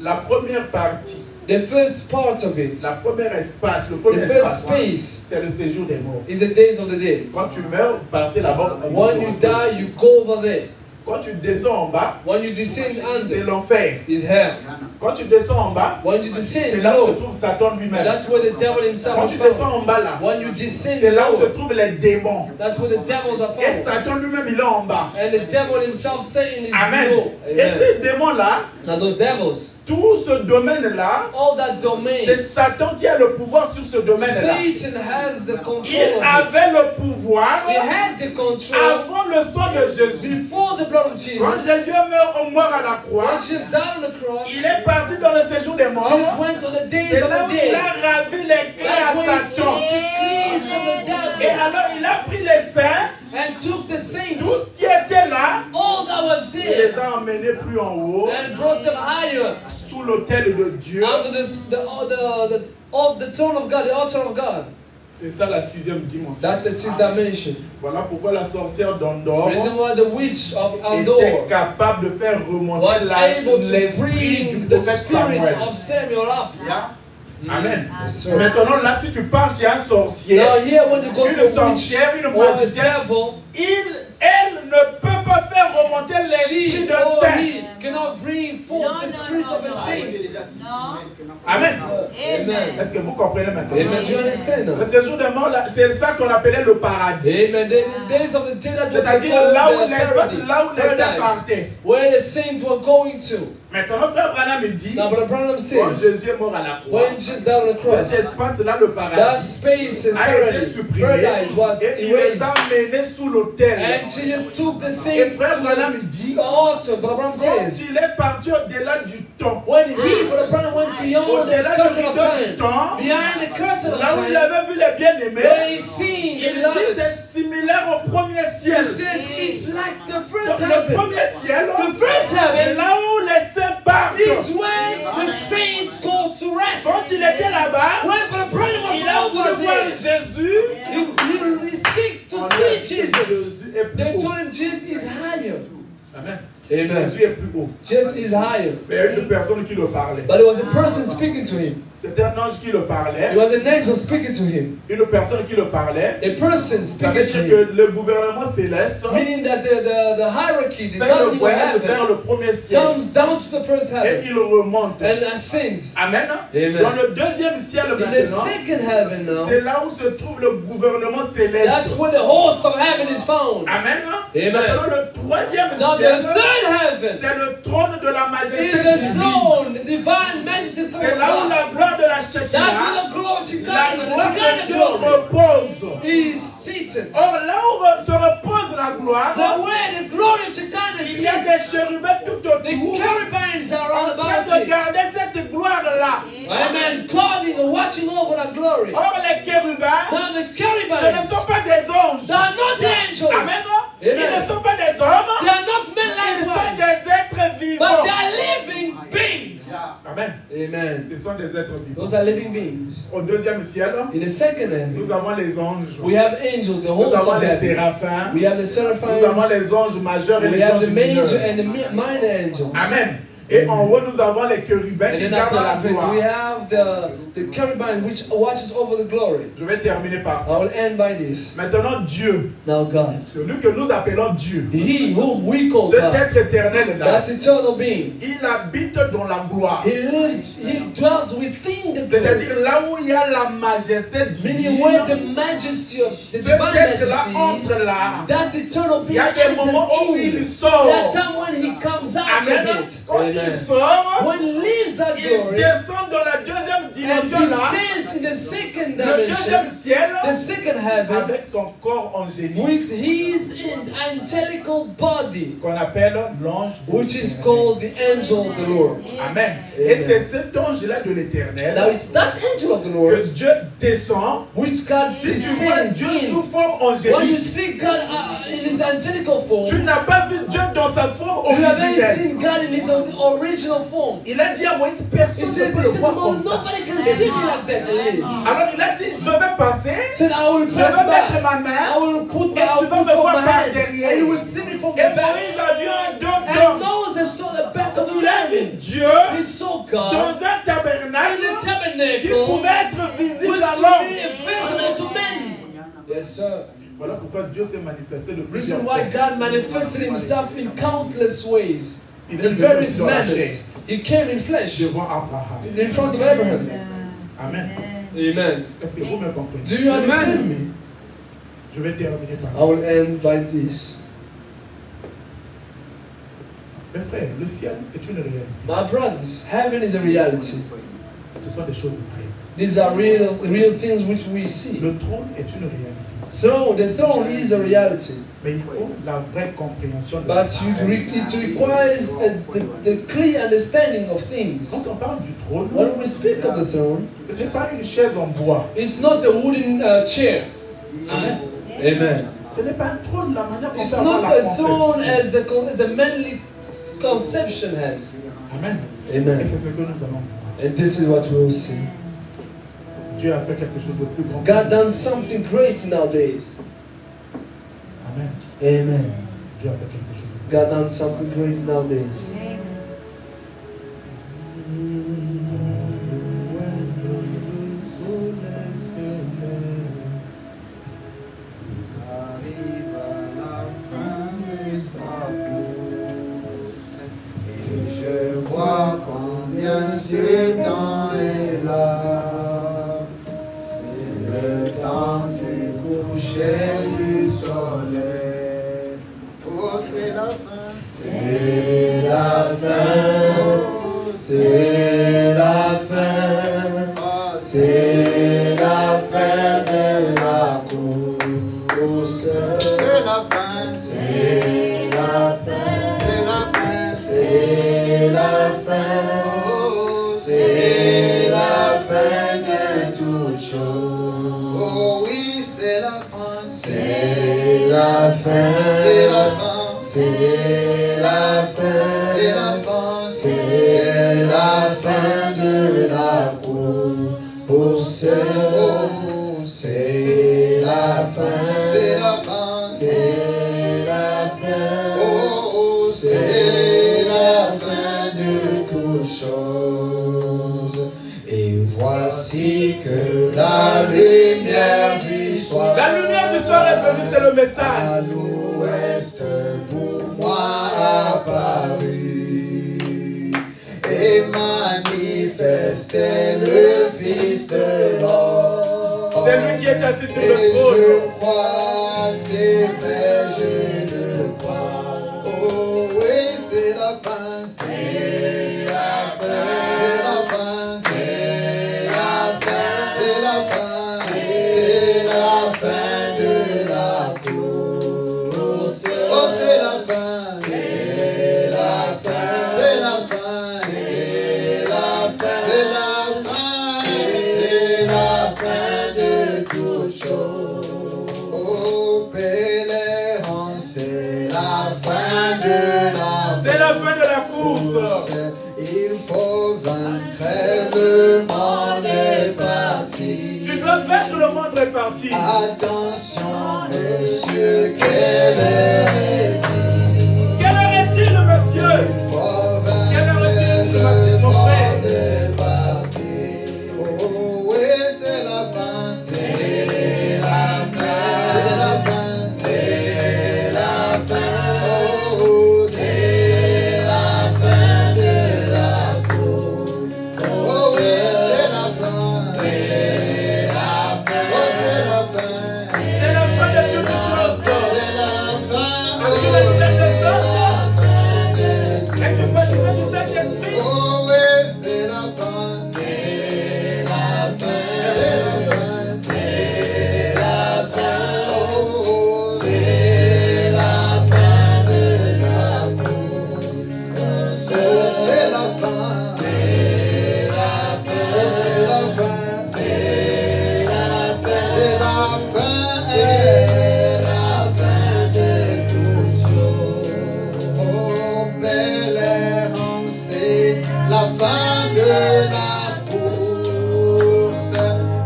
La première partie, the first part of it, la première espace, le the premier first espace, space c'est le séjour des morts. is the days of the day. Quand tu meurs, vous partez là-bas. When you die, you go over there. Quand tu descends en bas, When you descend c'est under, l'enfer. is hell. Quand tu descends en bas, When you c'est descend là où se low, trouve Satan and lui-même. that's where the devil himself Quand is tu descends found. en bas là, When you descend c'est là où se low, trouvent les démons. that's where the devils are Et found. Satan lui-même, il est en bas. And the devil himself, Satan, is Amen. below. Et Amen. ces démons-là, Now those devils, tout ce domaine-là, all that domain, c'est Satan qui a le pouvoir sur ce domaine-là. Satan has the Il control of it. avait le pouvoir He had the control avant le sang de Jésus. before the blood of Quand Jesus. Jésus est mort à la croix, When Jesus died on the cross, il est parti dans le séjour des morts. Jesus went on the days C'est of là the où il day. a ravi les clés à That's when he Satan. took the keys from the Et devil alors il a pris les saints, and took the tout saints, ce qui était là, all that was il there, les a emmenés plus en haut, and brought them higher sous l'autel de Dieu. under the throne of God, the altar of God. C'est ça la sixième dimension. That's the sixth dimension. Voilà pourquoi la sorcière d'Endor The reason why the witch of était Andor capable de faire remonter was able to l'esprit du bring the prophète spirit Samuel. of Samuel up. Amen. Yes, sir. Maintenant, là, si tu pars chez un sorcier, Now here when you go to une a witch sorcière, une or a magicienne, devil, elle ne peut pas faire remonter l'esprit she de or saint. he cannot bring forth the spirit of a saint. Amen. Amen. Est-ce que vous comprenez maintenant? Amen. Do you understand Le now? séjour des morts, là, c'est ça qu'on appelait le paradis. Amen. The days of the day that we C'est-à-dire call là où the l'espace, paradise, là où les saints paradise, partaient. where the saints were going to. Maintenant, frère Branham me dit, Now, Brother Branham quand says, Jésus est mort à la croix, when Jesus died on the cet cross, espace-là, le that paradis, space in a été paradise, supprimé paradise was et il les erased. a emmenés sous l'autel. And Jesus took the Et saints frère to Branham me dit, the altar. Brother Branham quand says, il est parti au-delà du temps, when he, Brother Branham, went beyond the au-delà du curtain of rideau du time, temps, behind the curtain of là où il time, avait vu les bien-aimés, when he seen il the dit beloved, c'est similaire au premier he ciel. says it's like the first Donc, le heaven. premier ciel, The first c'est heaven là où les saints partent. is when the saints go to rest. Quand il était là-bas, When Brother Branham was il a over voulu voir there, Jésus, he see Jesus. Jésus est plus They haut. told him Jesus is higher. Amen. Amen. Jésus est plus haut. Jesus is higher. Mais il y a une personne qui le parlait. But it was a person speaking to him. C'était un ange qui le parlait. It was an angel speaking to him. Une personne qui le parlait. A person Ça veut speaking to dire him. que le gouvernement céleste Meaning that the hierarchy, the fait le governing of voyage vers heaven, le premier ciel. comes down to the first Et heaven il remonte. and ascends. Amen. Amen. Dans le deuxième ciel In the maintenant, second heaven now, c'est là où se trouve le gouvernement céleste. that's where the host of heaven is found. Amen. Amen. Maintenant, le troisième Now ciel, the third heaven c'est le trône de la is majesté the divine. throne, the divine majesty throne C'est of là où God. la gloire de la That's Shekinah, where the glory of la Shekinah, the gloire de Shekinah Dieu glory, repose. is seated. Or là où se repose la gloire, Now where the glory of Shekinah il y a des sits, chérubins tout the autour cherubims are all en train about de it. garder cette gloire-là. Amen. Guarding and watching over that glory. Or les chérubins, Now the ce ne cherubims, sont pas des anges. they are not angels. Amen. Ils ne sont pas des They hommes. are not men Ils sont likewise. des êtres But vivants. they are living beings. Amen. Amen. Ce sont des êtres vivants. Those are living beings. Au deuxième ciel, In the second heaven, nous avons les anges. we have angels, the Nous host avons of les heaven. séraphins. We have the Nous avons seraphims. les anges majeurs et We les have anges the major mineurs. and the minor angels. Amen. Et en haut, nous avons les chérubins And qui then gardent la above it, we gloire. have the cherubim which watches over the glory. Je vais terminer par I ça. will end by this. Maintenant, Dieu, Now God, celui que nous appelons Dieu, He whom we call cet God, être éternel-là, that eternal being, il habite dans la gloire. He lives, He dwells within the glory. C'est-à-dire là où il y a la majesté Meaning divine. where the majesty of the Cet divine être-là majesty is, entre là. that eternal Il y being a des enters moments où il in. sort. That time when He comes out Amen. of it. Quand il Amen. sort, When He leaves that il glory descend dans la deuxième and dimension là. descends in the second Le deuxième dimension, ciel the second heaven, avec son corps angélique with His angelical body, qu'on appelle l'ange de which is l'Éternel. called the angel of the Lord. Amen. Et c'est cet ange-là de Now l'éternel it's that angel of the que Lord Dieu descend. which God Si tu vois descends Dieu sous in. forme When you angélique, see God in His angelical form, tu n'as pas vu Dieu dans sa forme you haven't originelle. seen God in His original form. Il a dit à Moïse, He personne says, ne peut le voir "Well, comme ça. nobody can see me like that and live." Alors il a dit, je vais passer, He said, "I will je pass vais mettre by. ma I main, will put et tu vas me voir forth my par hand, derrière. and you will see me from Et the back." Moïse a vu un dos And d'homme. Moses saw the back of Il a vu heaven. Dieu He saw dans God un in tabernacle the qui tabernacle, pouvait être visible which à could l'homme. be visible to men. Yes, sir. Voilà pourquoi Dieu s'est manifesté de plusieurs Reason fois. why God manifested Himself in countless ways, Il est in venu various dans la chair, manners. He came in flesh devant Abraham. in front of Abraham. Amen. Amen. Est-ce que vous me comprenez? Do you understand me? Je vais terminer par I will end by this. Mes frères, le ciel est une réalité. My brothers, heaven is a reality. Ce sont des choses vraies. These are real things which we see. Le trône est une réalité. So the throne is a reality, Mais il faut la vraie compréhension de la but réalité. it requires the clear understanding of things. Quand on parle du trône, When we speak of the throne, ce n'est pas une chaise en bois. it's not a wooden chair. Amen. Amen. Ce n'est pas un trône de la manière dont It's on parle not la a throne conception. as a manly conception has. Amen. Et Amen. c'est ce que nous allons voir. And this is what we will see. Dieu a fait quelque chose de plus grand. God done something great nowadays. Amen. Amen. Dieu a fait quelque chose. God done something great nowadays. Arrive à la fin de sa course, et je vois combien ce temps est là. C'est le temps du coucher du soleil. Oh, c'est la fin. C'est la fin. C'est la fin. C'est la fin de la course. C'est la fin. C'est la fin. C'est la fin. C'est la fin. Oh, C'est la fin de toute chose. oh oui, c'est la fin. C'est la fin. C'est la fin. C'est la fin. C'est la fin. C'est la fin de la course. Oh, C'est la fin. c'est la fin. Voici que la lumière du soir. La lumière du soir est venue, c'est le message. À l'ouest pour moi apparu et manifestait le Fils de l'homme. C'est lui qui est assis sur Et le trône. je crois, c'est vrai, je le crois. Oh oui, c'est la fin, c'est la fin, c'est la fin, c'est la fin, c'est la fin, c'est la fin de la course. Oh, c'est la fin, c'est la fin, c'est la fin, c'est la fin, c'est la fin, c'est la fin de toute chose. Oh, pèlerin, c'est la fin de la C'est la fin de la course. Il faut vaincre, le monde est parti. Tu dois vaincre, le monde est parti. Attention, monsieur, quelle heure est-il? Quelle heure est-il, monsieur? Il faut Quelle heure vaincre, est-il, le mon frère? monde est parti. Oh oui, c'est la fin, c'est la fin, c'est la fin, c'est la fin. Oh, c'est la fin de la course. Oh oui, c'est la fin, c'est la fin. Oh, c'est la fin, C'est la fin de toutes choses. c'est la fin. As-tu la lumière de C'est la Dieu? fin de Es-tu baptisé du Saint-Esprit? Oh oui, c'est la fin, c'est la fin, c'est la fin, c'est la fin. Oh, c'est la fin de la course. C'est la fin, c'est la fin, c'est la fin, c'est la fin, c'est la fin, c'est la fin de toutes choses. Oh, pèlerin, c'est la fin de la course.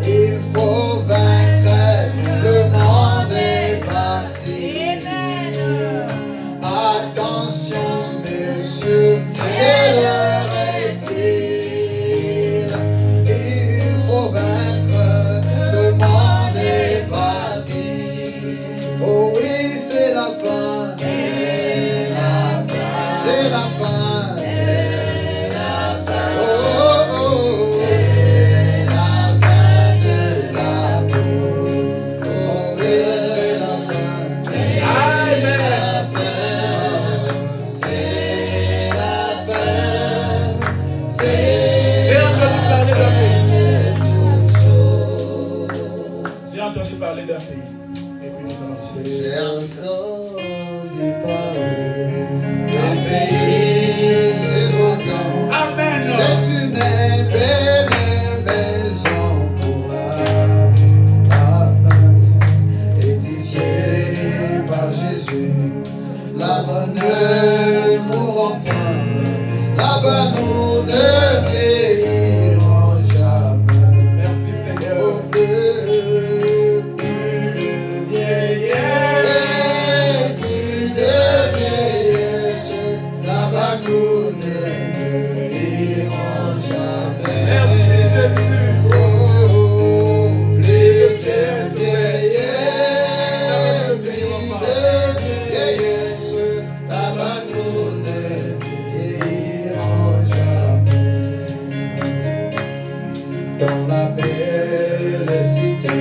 Il faut vaincre, le monde est parti. Attention, monsieur, quelle heure est-il? Il faut vaincre, le monde est parti. Oh oui, c'est la fin, c'est la fin, c'est la fin, c'est la fin. Oh, oh, oh, c'est la fin de la course. Oh, c'est la fin, c'est la Amen. fin, c'est la fin, J'ai entendu parler d'un pays. J'ai entendu parler d'un pays. Et puis nous allons suivre. J'ai entendu parler d'un pays cependant. Amen. C'est une belle maison pour Abraham, édifiée par Jésus. Là-bas ne mourrons point, là-bas nous ne vieillirons jamais. Merci Seigneur. Oh, plus de vieillesse, là-bas nous ne vieillirons jamais. Merci Jésus. Oh, plus de vieillesse, là-bas nous ne vieillirons jamais. Dans la belle cité,